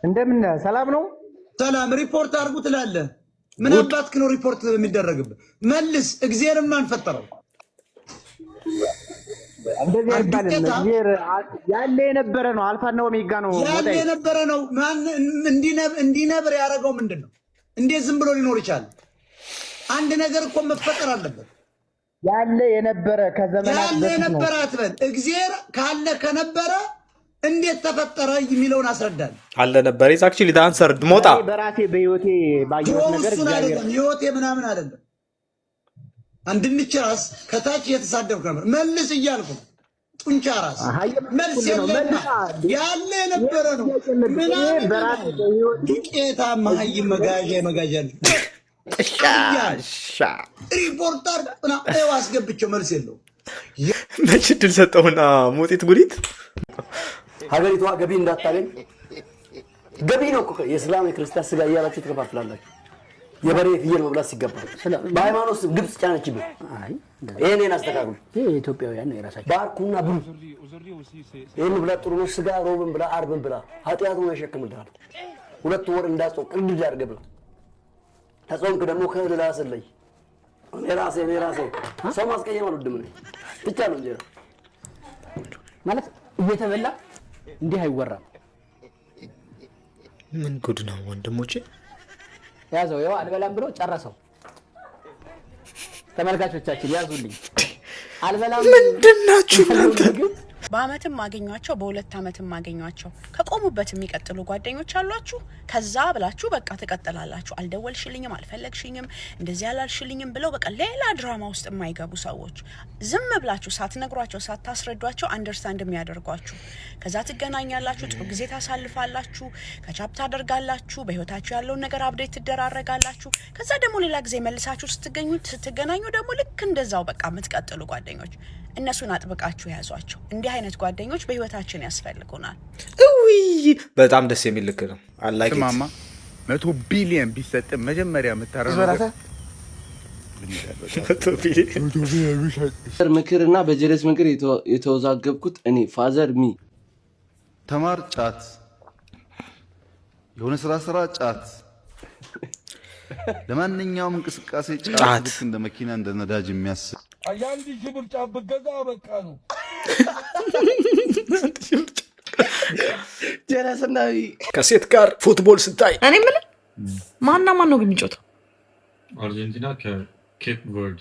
እንደምን ሰላም ነው? ሰላም ሪፖርት አድርጉ ትላለህ። ምን አባትክ ነው ሪፖርት የሚደረግብህ? መልስ። እግዚአብሔርን ማን ፈጠረው? እንደዚህ አይባልም። እግዚአብሔር ያለ የነበረ ነው። አልፋና ኦሜጋ ነው። ያለ የነበረ ነው። ማን እንዲነብር ያደረገው ምንድነው? እንዴት ዝም ብሎ ሊኖር ይችላል? አንድ ነገር እኮ መፈጠር አለበት። ያለ የነበረ ከዘመናት ያለ የነበረ አትበል። እግዚአብሔር ካለ ከነበረ እንዴት ተፈጠረ የሚለውን አስረዳል። አለ ነበር ኢዝ አክቹሊ ዘ አንሰር ሞጣ በራሴ በህይወቴ ባየሁት ነገር እግዚአብሔር ህይወቴ ምናምን አይደለም። አንድንች ራስ ከታች እየተሳደብኩ ነበር። መልስ እያልኩ ጡንቻ ራስ መልስ የለም። ያለ የነበረ ነው። ምናምን በራሴ በህይወት ዱቄታ መሀይም መጋዣ ሪፖርተር አስገብቼው መልስ የለውም። መች ድል ሰጠውና ሞጢት ጉዲት ሀገሪቷ ገቢ እንዳታገኝ ገቢ ነው እኮ የእስላም የክርስቲያን ስጋ እያላችሁ ትከፋፍላላችሁ። የበሬ ፍየል መብላት ሲገባ በሃይማኖት ግብጽ ጫነችብን። ይሄንን አስተካክሉ። ኢትዮጵያውያን ነው የራሳቸው ባርኩና ብሉ። ይሄን ብላ ጥሩ ነው። ስጋ ሮብን ብላ አርብን ብላ ኃጢአቱን ያሸክምልሃል። 2 ወር እንዳጾም ቅድድ አድርገህ ብላ ተጾምክ ደግሞ ከሌላ ስለይ እኔ ራሴ ሰው ማስቀየም አልወድም ነው ብቻ ነው እንጂ ማለት እየተበላ እንዲህ አይወራም። ምን ጉድ ነው ወንድሞቼ? ያዘው ያው አልበላም ብሎ ጨረሰው። ተመልካቾቻችን ያዙልኝ። አልበላም ምንድናችሁ እናንተ? በአመትም ማገኛቸው በሁለት አመትም ማገኛቸው ከቆሙበት የሚቀጥሉ ጓደኞች አሏችሁ። ከዛ ብላችሁ በቃ ተቀጥላላችሁ። አልደወልሽልኝም፣ አልፈለግሽኝም፣ እንደዚህ አላልሽልኝም ብለው በቃ ሌላ ድራማ ውስጥ የማይገቡ ሰዎች ዝም ብላችሁ ሳትነግሯቸው ሳታስረዷቸው አንደርስታንድ የሚያደርጓችሁ። ከዛ ትገናኛላችሁ፣ ጥሩ ጊዜ ታሳልፋላችሁ፣ ከቻፕ ታደርጋላችሁ፣ በህይወታችሁ ያለውን ነገር አፕዴት ትደራረጋላችሁ። ከዛ ደግሞ ሌላ ጊዜ መልሳችሁ ስትገናኙ ደግሞ ልክ እንደዛው በቃ የምትቀጥሉ ጓደኞች እነሱን አጥብቃችሁ ያዟቸው። እንዲህ አይነት ጓደኞች በህይወታችን ያስፈልጉናል። በጣም ደስ የሚል ልክ ነው። አላቂ ማማ 100 ቢሊዮን ቢሰጥ መጀመሪያ የምታረጋግጥ ምክርና በጀለስ ምክር የተወዛገብኩት እኔ ፋዘር ሚ ተማር ጫት የሆነ ስራ ጫት ለማንኛውም እንቅስቃሴ ጫት እንደ መኪና እንደ ነዳጅ የሚያስብ አያንዲ ሽብር ጫት በገዛ በቃ ነው። ጀለስና ከሴት ጋር ፉትቦል ስታይ እኔ ምን ማን ነው ግን የሚጮተው? አርጀንቲና ከኬፕ ቨርድ።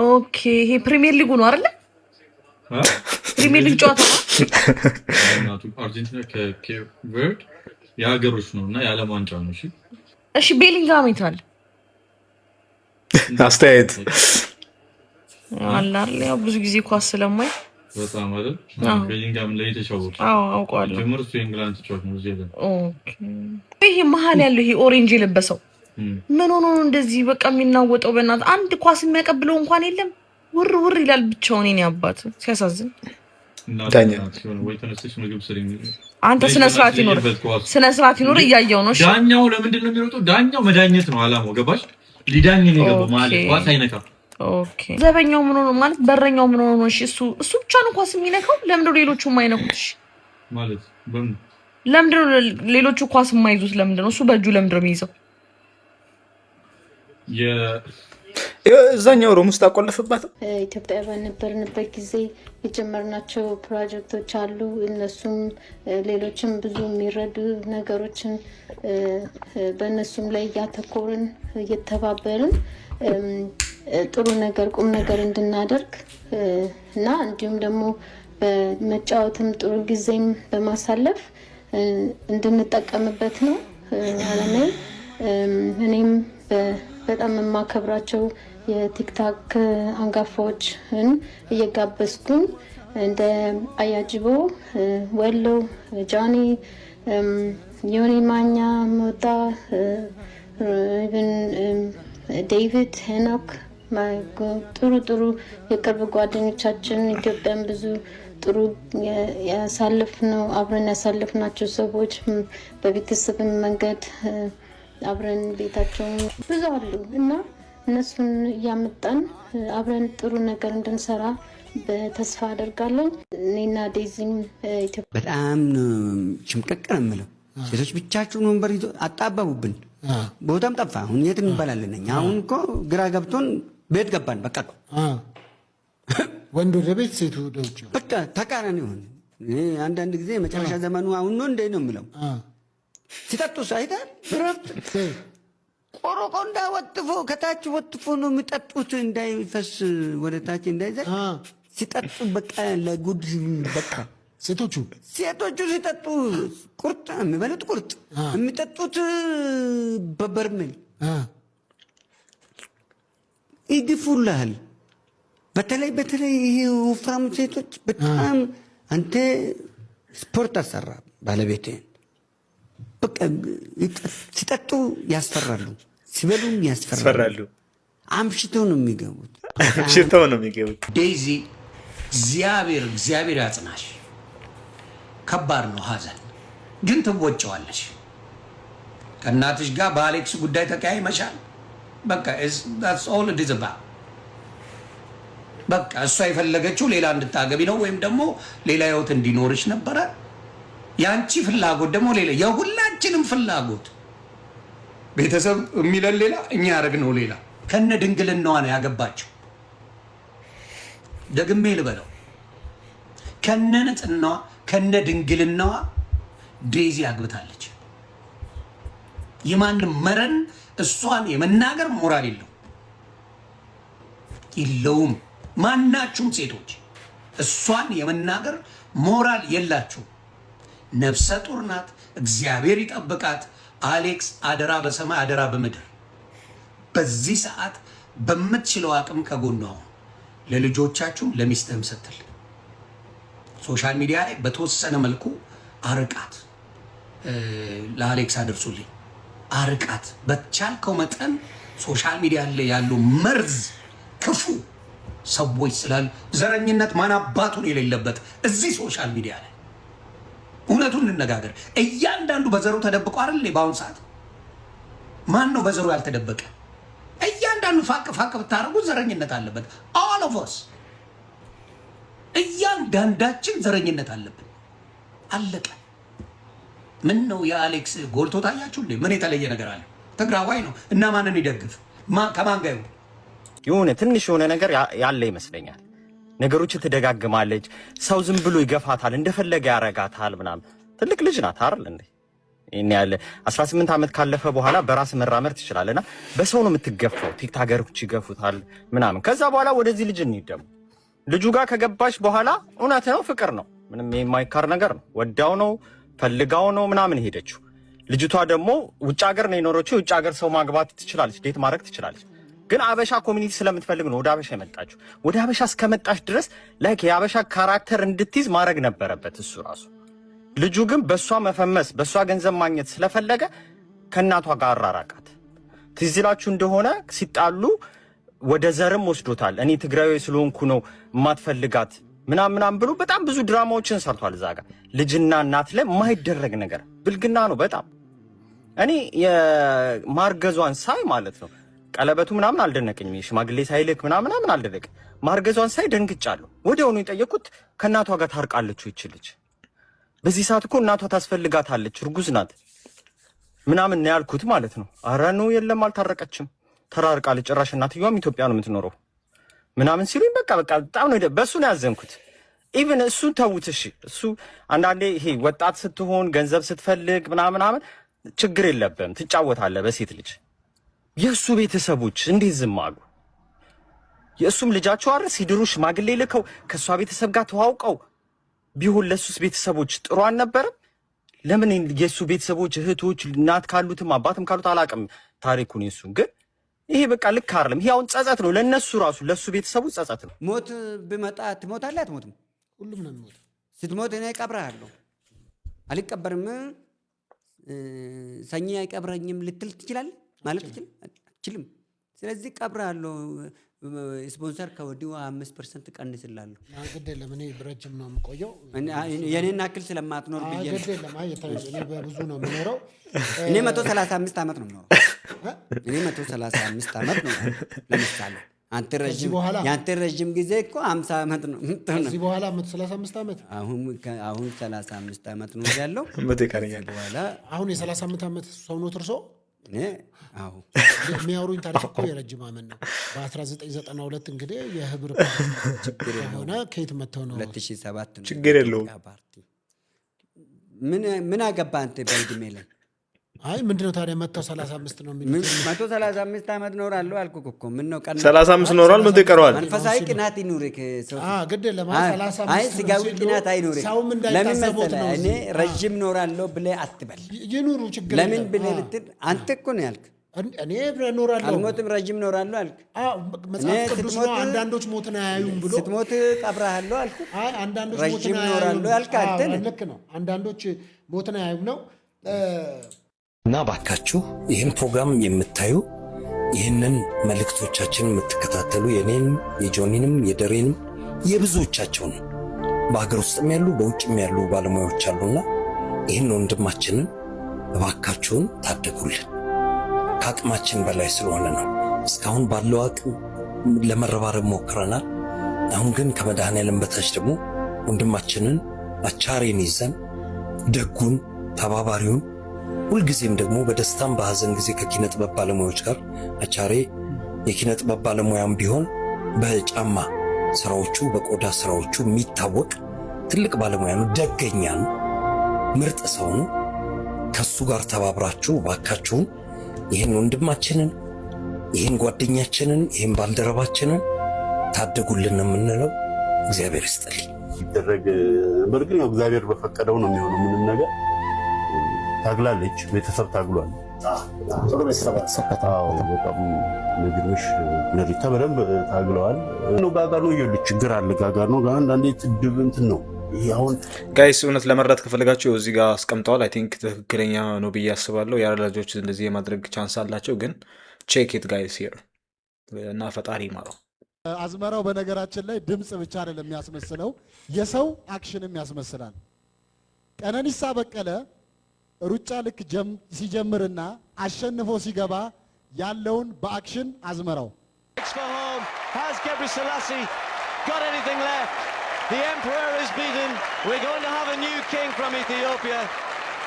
ኦኬ ይሄ ፕሪሚየር ሊጉ ነው አይደል? ፕሪሚየር ሊግ ጨዋታ ነው። አርጀንቲና ከኬፕ ቨርድ የሀገሮች ነውና የዓለም ዋንጫ ነው። እሺ ቤሊንጋም ይታል አስተያየት አላል ያው ብዙ ጊዜ ኳስ ስለማይ በጣም አይደል? ቤሊንጋም ላይ ተጫወተ። አውቀዋለሁ። ትምህርቱ የእንግላንድ ተጫዋች ነው እዚህ። ኦኬ ይሄ መሀል ያለው ይሄ ኦሬንጅ የለበሰው ምን ሆኖ ነው እንደዚህ በቃ የሚናወጠው? በእናትህ አንድ ኳስ የሚያቀብለው እንኳን የለም። ውር ይላል ብቻውን። የኔ አባት ሲያሳዝን። ዳኛ ወይ ተነስተሽ ምግብ ስሪ። አንተ ስነ ስርዓት ይኖር እያየው ነው። ዳኛው ለምንድን ነው የሚሮጠው? ዳኛው መዳኘት ነው አላማው። ገባሽ? ሊዳኝ ነው የገባው ማለት ኳስ አይነካ። ኦኬ ዘበኛው ምን ሆኖ ማለት በረኛው ምን ሆኖ ነው? እሺ እሱ ብቻ ነው ኳስ የሚነካው። ለምን ነው ሌሎቹ የማይነኩት? እሺ ማለት በምን ለምን ነው ሌሎቹ ኳስ የማይዙት? ለምን ነው እሱ በእጁ ለምን ነው የሚይዘው? እዛኛው ሮም ውስጥ አቆለፈባት። ኢትዮጵያ በነበርንበት ጊዜ የጀመርናቸው ፕሮጀክቶች አሉ። እነሱም ሌሎችም ብዙ የሚረዱ ነገሮችን በእነሱም ላይ እያተኮርን እየተባበርን ጥሩ ነገር ቁም ነገር እንድናደርግ እና እንዲሁም ደግሞ በመጫወትም ጥሩ ጊዜም በማሳለፍ እንድንጠቀምበት ነው አላማ። እኔም በጣም የማከብራቸው የቲክታክ አንጋፋዎችን እየጋበዝኩኝ እንደ አያጅቦ፣ ወሎ፣ ጃኒ፣ ዮኒ ማኛ፣ ሞጣ፣ ዴቪድ፣ ሄኖክ ጥሩ የቅርብ ጓደኞቻችን ኢትዮጵያን ብዙ ጥሩ ያሳልፍነው አብረን ያሳልፍናቸው ሰዎች በቤተሰብም መንገድ አብረን ቤታቸውን ብዙ አሉ እና እነሱን እያመጣን አብረን ጥሩ ነገር እንድንሰራ በተስፋ አደርጋለሁ። እኔና ዴዚም ኢትዮጵያ በጣም ሽምቅቅ ነው የምለው። ሴቶች ብቻችሁን ወንበር ይዞ አጣበቡብን። ቦታም ጠፋ። አሁን የት እንበላለን? እኛ አሁን እኮ ግራ ገብቶን ቤት ገባን። በቃ ወንድ ወደ ቤት፣ ሴቱ ወደ ውጭ፣ በቃ ተቃራኒ ሆነ። አንዳንድ ጊዜ መጨረሻ ዘመኑ አሁን ነው እንደ ነው የምለው። ሲጠጡ ሳይታል ቆሮቆንዳ ወጥፎ ከታች ወጥፎ ነው የሚጠጡት፣ እንዳይፈስ ወደ ታች እንዳይዘል ሲጠጡ በቃ ለጉድ በቃ ሴቶቹ ሲጠጡ ቁርጥ የሚበሉት ቁርጥ የሚጠጡት በበርሜል ይድፉልሃል። በተለይ ይሄ ወፍራም ሴቶች በጣም አንተ ስፖርት አሰራ ባለቤቴን በቃ ሲጠጡ ያስፈራሉ፣ ሲበሉም ያስፈራሉ። አምሽተው ነው የሚገቡት። ዴዚ እግዚአብሔር ያጽናሽ። ከባድ ነው ሀዘን፣ ግን ትወጪዋለሽ። ከእናትሽ ጋር በአሌክስ ጉዳይ ተቀያይመሻል። በቃ that's all it is about። በቃ እሷ የፈለገችው ሌላ እንድታገቢ ነው፣ ወይም ደግሞ ሌላ ህይወት እንዲኖርሽ ነበረ። ያንቺ ፍላጎት ደግሞ ሌላ፣ የሁላችንም ፍላጎት ቤተሰብ የሚለን ሌላ፣ እኛ ያደረግነው ሌላ። ከነ ድንግልናዋ ነው ያገባችው። ደግሜ ልበለው፣ ከነ ንጽህናዋ ከነ ድንግልናዋ ዴዚ አግብታለች። የማንም መረን እሷን የመናገር ሞራል የለውም። ማናችሁም ሴቶች እሷን የመናገር ሞራል የላችሁ። ነፍሰ ጡር ናት። እግዚአብሔር ይጠብቃት። አሌክስ አደራ በሰማይ አደራ በምድር። በዚህ ሰዓት በምትችለው አቅም ከጎኗ ለልጆቻችሁ ለሚስትህም ስትል ሶሻል ሚዲያ ላይ በተወሰነ መልኩ አርቃት። ለአሌክስ አድርሱልኝ፣ አርቃት በቻልከው መጠን። ሶሻል ሚዲያ ላይ ያሉ መርዝ ክፉ ሰዎች ስላሉ ዘረኝነት ማን አባቱን የሌለበት እዚህ ሶሻል ሚዲያ ላይ እውነቱን እንነጋገር። እያንዳንዱ በዘሩ ተደብቆ አይደል? በአሁኑ ሰዓት ማን ነው በዘሩ ያልተደበቀ? እያንዳንዱ ፋቅ ብታረጉ ዘረኝነት አለበት። all of us እያንዳንዳችን ዘረኝነት አለብን። አለቀ። ምን ነው የአሌክስ ጎልቶ ታያችሁ? ምን የተለየ ነገር አለ? ትግራዋይ ነው እና ማንን ይደግፍ? ከማን ጋር የሆነ ትንሽ የሆነ ነገር ያለ ይመስለኛል። ነገሮችን ትደጋግማለች። ሰው ዝም ብሎ ይገፋታል፣ እንደፈለገ ያረጋታል ምናምን። ትልቅ ልጅ ናት አይደል እንዴ? እኔ ያለ 18 ዓመት ካለፈ በኋላ በራስ መራመር ትችላለና በሰው ነው የምትገፋው። ቲክታከሮች ይገፉታል ምናምን። ከዛ በኋላ ወደዚህ ልጅ እንይደም ልጁ ጋር ከገባች በኋላ እውነት ነው ፍቅር ነው፣ ምንም የማይካር ነገር ነው። ወዳው ነው ፈልጋው ነው ምናምን ሄደችው። ልጅቷ ደግሞ ውጭ ሀገር ነው የኖረችው። ውጭ ሀገር ሰው ማግባት ትችላለች፣ ዴት ማድረግ ትችላለች። ግን አበሻ ኮሚኒቲ ስለምትፈልግ ነው ወደ አበሻ የመጣችው። ወደ አበሻ እስከመጣች ድረስ ላይክ የአበሻ ካራክተር እንድትይዝ ማድረግ ነበረበት እሱ ራሱ። ልጁ ግን በሷ መፈመስ በሷ ገንዘብ ማግኘት ስለፈለገ ከእናቷ ጋር አራራቃት። ትዝ ይላችሁ እንደሆነ ሲጣሉ ወደ ዘርም ወስዶታል። እኔ ትግራዊ ስለሆንኩ ነው የማትፈልጋት ምናምን ብሎ በጣም ብዙ ድራማዎችን ሰርቷል እዛ ጋር። ልጅና እናት ላይ የማይደረግ ነገር ብልግና ነው በጣም። እኔ የማርገዟን ሳይ ማለት ነው ቀለበቱ ምናምን አልደነቀኝም። ሽማግሌ ሳይልክ ምናምን አልደነቀኝ። ማርገዟን ሳይ ደንግጫለሁ። ወዲያውኑ የጠየቁት ከእናቷ ጋር ታርቃለች ይችልች። በዚህ ሰዓት እኮ እናቷ ታስፈልጋታለች፣ እርጉዝ ናት ምናምን ነው ያልኩት ማለት ነው። ኧረ ነው የለም አልታረቀችም፣ ተራርቃለች። ጭራሽ እናትየዋም ኢትዮጵያ ነው የምትኖረው ምናምን ሲሉኝ በቃ በጣም ነው በእሱ ነው ያዘንኩት። ኢቭን እሱ ተውት እሺ፣ እሱ አንዳንዴ ይሄ ወጣት ስትሆን ገንዘብ ስትፈልግ ምናምን ችግር የለብም ትጫወታለህ በሴት ልጅ። የእሱ ቤተሰቦች እንዴት ዝም አሉ? የእሱም ልጃቸው አይደል ሲድሩ ሽማግሌ ልከው ከእሷ ቤተሰብ ጋር ተዋውቀው ቢሆን ለእሱስ ቤተሰቦች ጥሩ አልነበረም? ለምን የእሱ ቤተሰቦች እህቶች እናት ካሉትም አባትም ካሉት አላውቅም ታሪኩን የእሱን ግን ይሄ በቃ ልክ አይደለም። ይሄ አሁን ጸጸት ነው ለነሱ ራሱ ለሱ ቤተሰቦች ጸጸት ነው። ሞት ቢመጣ ትሞታለህ አትሞትም? ሁሉም ነው የሚሞት። ስትሞት እኔ እቀብርሃለሁ አልቀበርም ሰኝ አይቀብረኝም ልትል ትችላለህ ማለት አትችልም። ስለዚህ እቀብርሃለሁ። ስፖንሰር ከወዲሁ 5% ቀንስላለሁ። ግድ የለም እኔ በረጅም ነው የምቆየው። የኔን አክል ስለማትኖር ብዬ ግድ የለም። እኔ በብዙ ነው የምኖረው። እኔ 135 ዓመት ነው የምኖረው። እኔ 135 ዓመት ነው ለምሳሌ አንተ ረጅም ጊዜ እኮ 50 ዓመት ነው የምትሆነው። ከዚህ በኋላ 135 ዓመት አሁን 35 ዓመት ነው ያለው። በኋላ አሁን የ35 ዓመት ሰው ነው ትርሶ? እኔ አዎ የሚያወሩኝ ታሪክ እኮ የረጅም ዓመት ነው። በ1992 እንግዲህ የህብር ችግር የሆነ ከየት መተው ነው 2007 ነው ችግር የለውም። ምን አገባ አንተ በእድሜ ላይ? አይ ምንድነው ታዲያ 135 ነው የሚሉት? 135 ዓመት ኖራለሁ አልኩህ እኮ። ምን ነው ቀን 35 ኖሯል። ምን ይቀረዋል? መንፈሳዊ ቅናት ይኑርክ። ግድ ለማለት 35 አይ ስጋዊ ቅናት አይኑርክ። ለምን መሰለህ እኔ ረጅም ኖራለሁ ብለህ አትበል። ይኑሩ ችግር ለምን ብለህ ልትል አንተ እኮ ነው ያልክ። እኔ ኖራለሁ አልሞትም ረጅም ኖራለሁ አልክ። መጽሐፍ ቅዱስ ነው አንዳንዶች ሞትን አያዩም ብሎ ስትሞት ቀብረሃለሁ አልኩ። አይ አንዳንዶች ረጅም ኖራለሁ አልክ አንተ ነህ። ልክ ነው። አንዳንዶች ሞትን አያዩም ነው። እና ባካችሁ ይህን ፕሮግራም የምታዩ ይህንን መልእክቶቻችንን የምትከታተሉ የኔን የጆኒንም የደሬንም የብዙዎቻቸውን በሀገር ውስጥም ያሉ በውጭም ያሉ ባለሙያዎች አሉና ይህን ወንድማችንን እባካችሁን ታደጉልን። ከአቅማችን በላይ ስለሆነ ነው። እስካሁን ባለው አቅም ለመረባረብ ሞክረናል። አሁን ግን ከመድኃኔዓለም በታች ደግሞ ወንድማችንን አቻሬን ይዘን ደጉን ተባባሪውን ሁልጊዜም ደግሞ በደስታም በሐዘን ጊዜ ከኪነ ጥበብ ባለሙያዎች ጋር አቻሬ የኪነ ጥበብ ባለሙያም ቢሆን በጫማ ስራዎቹ በቆዳ ስራዎቹ የሚታወቅ ትልቅ ባለሙያ ነው። ደገኛ ነው። ምርጥ ሰው ነው። ከሱ ጋር ተባብራችሁ ባካችሁን ይህን ወንድማችንን ይህን ጓደኛችንን ይህን ባልደረባችንን ታደጉልን የምንለው። እግዚአብሔር ይስጥልኝ። ይደረግ በርግጥ ነው እግዚአብሔር በፈቀደው ነው የሚሆነው። ምንም ነገር ታግላለች፣ ቤተሰብ ታግሏል። ጥሩ ቤተሰብ ተሰከታው በጣም ንግርሽ ነሪታ በደንብ ታግለዋል። ነው ጋጋር ነው ይኸውልህ ችግር አለ። ጋጋር ነው አንዳንዴ ትድብ እንትን ነው። ይሁን ጋይስ እውነት ለመረዳት ከፈለጋችሁ እዚህ ጋር አስቀምጠዋል። አይ ቲንክ ትክክለኛ ነው ብዬ አስባለሁ። ያረላጆች እንደዚህ የማድረግ ቻንስ አላቸው፣ ግን ቼክ ኢት ጋይስ ሂር እና ፈጣሪ ይማረው። አዝመራው በነገራችን ላይ ድምጽ ብቻ አይደለም የሚያስመስለው የሰው አክሽንም ያስመስላል። ቀነኒሳ በቀለ ሩጫ ልክ ሲጀምርና አሸንፎ ሲገባ ያለውን በአክሽን አዝመራው The emperor is beaten. We're going to have a new king from Ethiopia.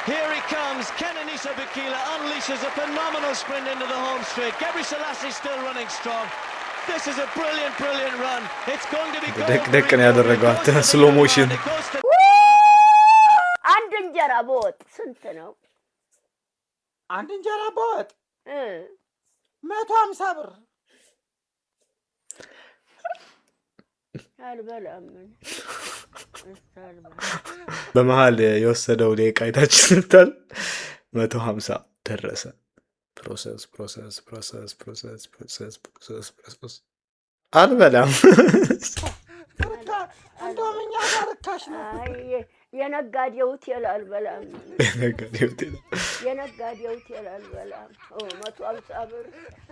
Here he comes. Kenenisa Bekele unleashes a phenomenal sprint into the home straight. Gebre Selassie still running strong. This is a brilliant, brilliant run. It's going to be good. Slow motion. አንድ እንጀራ በወጥ ስንት ነው? አንድ እንጀራ በወጥ 150 ብር። አልበላም። በመሃል የወሰደው ደቂቃ አይታችሁታል። 150 ደረሰ። ፕሮሰስ አልበላም። እንደውም እኛ ጋር ርካሽ ነው። የነጋዴው ሆቴል አልበላም። የነጋዴው ሆቴል አልበላም። 150 ብር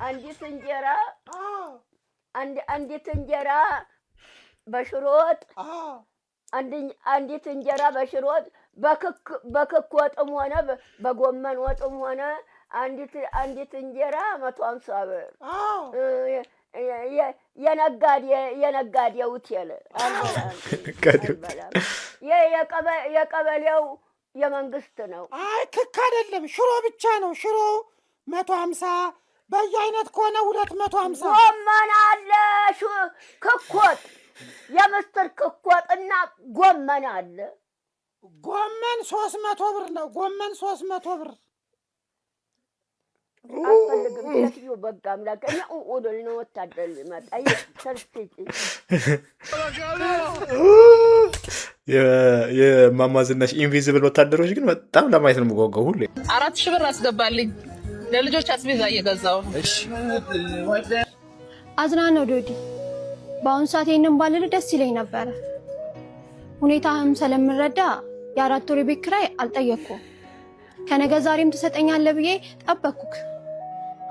አንዲት እንጀራ አንዲት እንጀራ በሽሮጥ አንዲት እንጀራ በሽሮጥ በክክ ወጥም ሆነ በጎመን ወጥም ሆነ አንዲት እንጀራ 150 ብር። የነጋዴ ሆቴል አልበላም። የቀበሌው የመንግስት ነው። አይ ክክ አይደለም፣ ሽሮ ብቻ ነው። ሽሮ 150፣ በየአይነት ከሆነ 250። ጎመን አለ፣ ክኮት የምስር ክኮጥና ጎመን አለ። ጎመን 300 ብር ነው። ጎመን 300 ብር አልፈልግም። ሴትዮ በቃ አምላክ እኔ ኡኡዶል ነው ወታደር ሊመጣ ይሰርፍጭ የማማዝናሽ ኢንቪዚብል ወታደሮች ግን በጣም ለማየት ነው የምጓጓው ሁሌ። 4000 ብር አስገባልኝ ለልጆች አስቤዛ እየገዛው። እሺ አዝናነው ዶዲ፣ በአሁኑ ሰዓት ይሄንን ባልል ደስ ይለኝ ነበረ። ሁኔታህም ስለምረዳ የ4 ወር ቤት ኪራይ አልጠየቅኩም። ከነገ ዛሬም ትሰጠኛለህ ብዬ ጠበቅኩክ።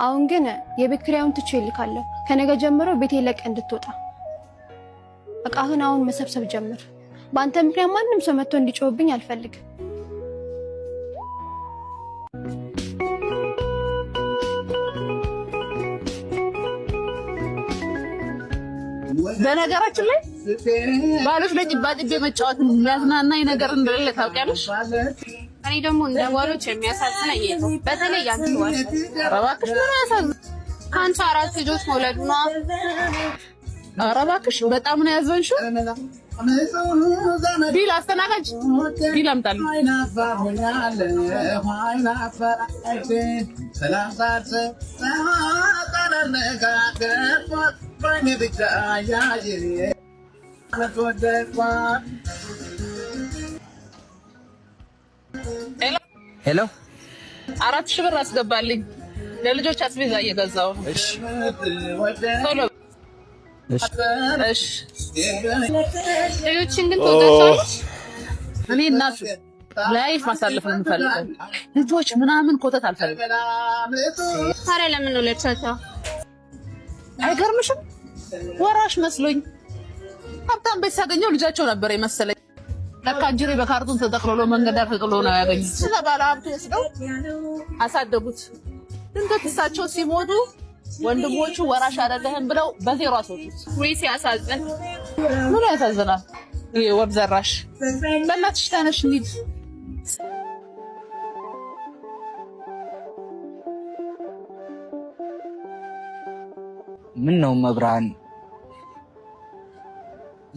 አሁን ግን የቤት ኪራዩን ትቼ እልካለሁ። ከነገ ጀምሮ ቤቴ ለቀህ እንድትወጣ እቃህን አሁን መሰብሰብ ጀምር። በአንተ ምክንያት ማንም ሰው መጥቶ እንዲጮህብኝ አልፈልግም። በነገራችን ላይ ባሎች ላይ ጭባጭቤ መጫወት የሚያዝናናኝ ነገር እንደሌለ ታውቂያለሽ። እኔ ደግሞ እንደ ባሎች የሚያሳዝነኝ በተለይ ያንቺ ባል እባክሽ ምን ያሳዝን ከአንቺ 4 ልጆች መውለዱ ነው። ኧረ እባክሽ በጣም ነው ያዘንሽው። ቢል አስተናጋጅ ቢል አምጣልኝ። ሄሎ 4000 ብር አስገባልኝ። ለልጆች አስቤዛ እየገዛው። እሺ ቶሎ እሺ። ልጆችን ግን ተወጣጣች። እኔ እናቱ ላይፍ ማሳለፍ ነው የምፈልገው። ልጆች ምናምን ኮተት አልፈልግም። ታዲያ ለምን ነው ለቻቻው? አይገርምሽም? ወራሽ መስሎኝ ሀብታም ቤት ሳገኘው ልጃቸው ነበር የመሰለኝ። ለካ እንጀሬ በካርቶን ተጠቅልሎ መንገድ ዳር ተጥሎ ነው ያገኙት። ስለባለ ሀብቱ ወስደው አሳደጉት። ድንገት እሳቸው ሲሞቱ ወንድሞቹ ወራሽ አይደለህም ብለው በዜሮ አስወጡት። ወይ ሲያሳዝን! ምን ያሳዝናል? ይሄ ወብ ዘራሽ። በእናትሽ ተነሽ እንሂድ። ምን ነው መብራን፣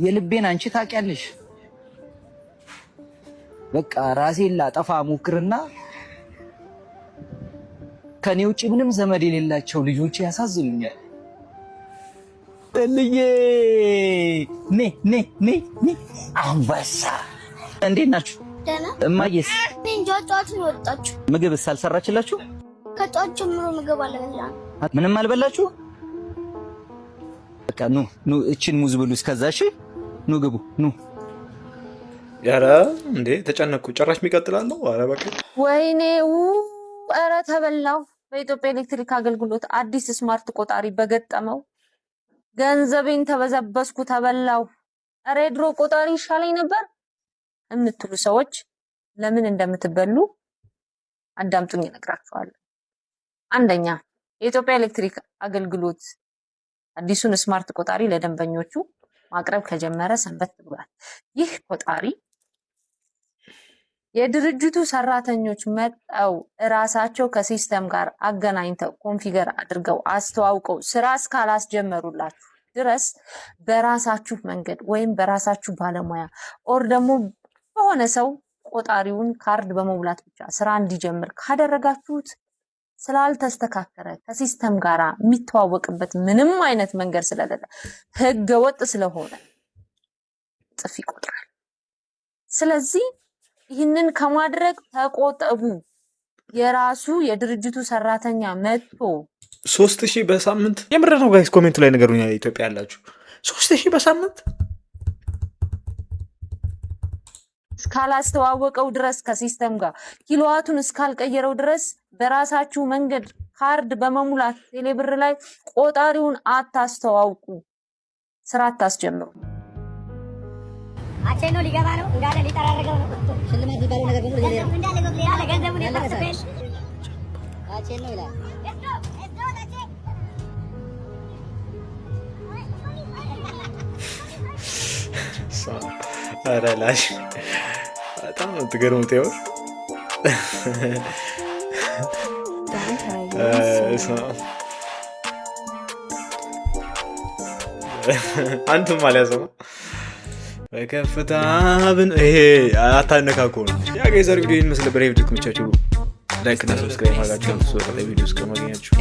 የልቤን አንቺ ታውቂያለሽ። በቃ ራሴን ላጠፋ ሞክርና ከኔ ውጪ ምንም ዘመድ የሌላቸው ልጆች ያሳዝኑኛል። ጥልዬ ኔ አንበሳ እንዴት ናችሁ? ደህና። እማዬስ? እንጃ ጠዋት ነው ወጣችሁ። ምግብስ አልሰራችላችሁ? ከጠዋት ጀምሮ ምግብ አልበላንም። ምንም አልበላችሁ? በቃ ኑ እቺን ሙዝ ብሉ እስከዛ። እሺ ኑ ግቡ ኑ። ያረ እንዴ ተጨነኩ። ጭራሽ የሚቀጥላለሁ። አረ በቃ ወይኔው ኧረ ተበላው። በኢትዮጵያ ኤሌክትሪክ አገልግሎት አዲስ ስማርት ቆጣሪ በገጠመው ገንዘቤን ተበዘበስኩ፣ ተበላው። ኧረ የድሮ ቆጣሪ ይሻለኝ ነበር የምትሉ ሰዎች ለምን እንደምትበሉ አዳምጡኝ፣ እነግራችኋለሁ። አንደኛ የኢትዮጵያ ኤሌክትሪክ አገልግሎት አዲሱን ስማርት ቆጣሪ ለደንበኞቹ ማቅረብ ከጀመረ ሰንበት ብሏል። ይህ ቆጣሪ የድርጅቱ ሰራተኞች መጣው እራሳቸው ከሲስተም ጋር አገናኝተው ኮንፊገር አድርገው አስተዋውቀው ስራ እስካላስጀመሩላችሁ ድረስ በራሳችሁ መንገድ ወይም በራሳችሁ ባለሙያ ኦር ደግሞ በሆነ ሰው ቆጣሪውን ካርድ በመሙላት ብቻ ስራ እንዲጀምር ካደረጋችሁት ስላልተስተካከረ ከሲስተም ጋር የሚተዋወቅበት ምንም አይነት መንገድ ስለሌለ ህገ ወጥ ስለሆነ ጥፍ ይቆጥራል። ስለዚህ ይህንን ከማድረግ ተቆጠቡ። የራሱ የድርጅቱ ሰራተኛ መጥቶ 3000 በሳምንት የምር ነው ጋይስ? ኮሜንት ላይ ነገሩኛ። ኢትዮጵያ ያላችሁ 3000 በሳምንት እስካላስተዋወቀው ድረስ ከሲስተም ጋር ኪሎዋቱን እስካልቀየረው ድረስ በራሳችሁ መንገድ ካርድ በመሙላት ቴሌብር ላይ ቆጣሪውን አታስተዋውቁ፣ ስራ አታስጀምሩ። አቼኖ ሊገባ ነው እንዳለ ሊጠራረገው ነው። ሽልማት የሚባለው ነገር በሙሉ እንዳለ ያለ ገንዘቡን ያላሰፈሽ አቼኖ ይላል። ኧረ ላሽ በጣም ነው ትገርሙት። ይኸው አንተም አልያዘም በከፍታ ብን ይሄ አታነካኩ ነው። ያ ገዘር ቪዲዮ ይመስል ብሬቭ ድክምቻችሁ ላይክ እና ሰብስክራይብ ማድረጋችሁን ተስፋ ቪዲዮ እስከማገኛችሁ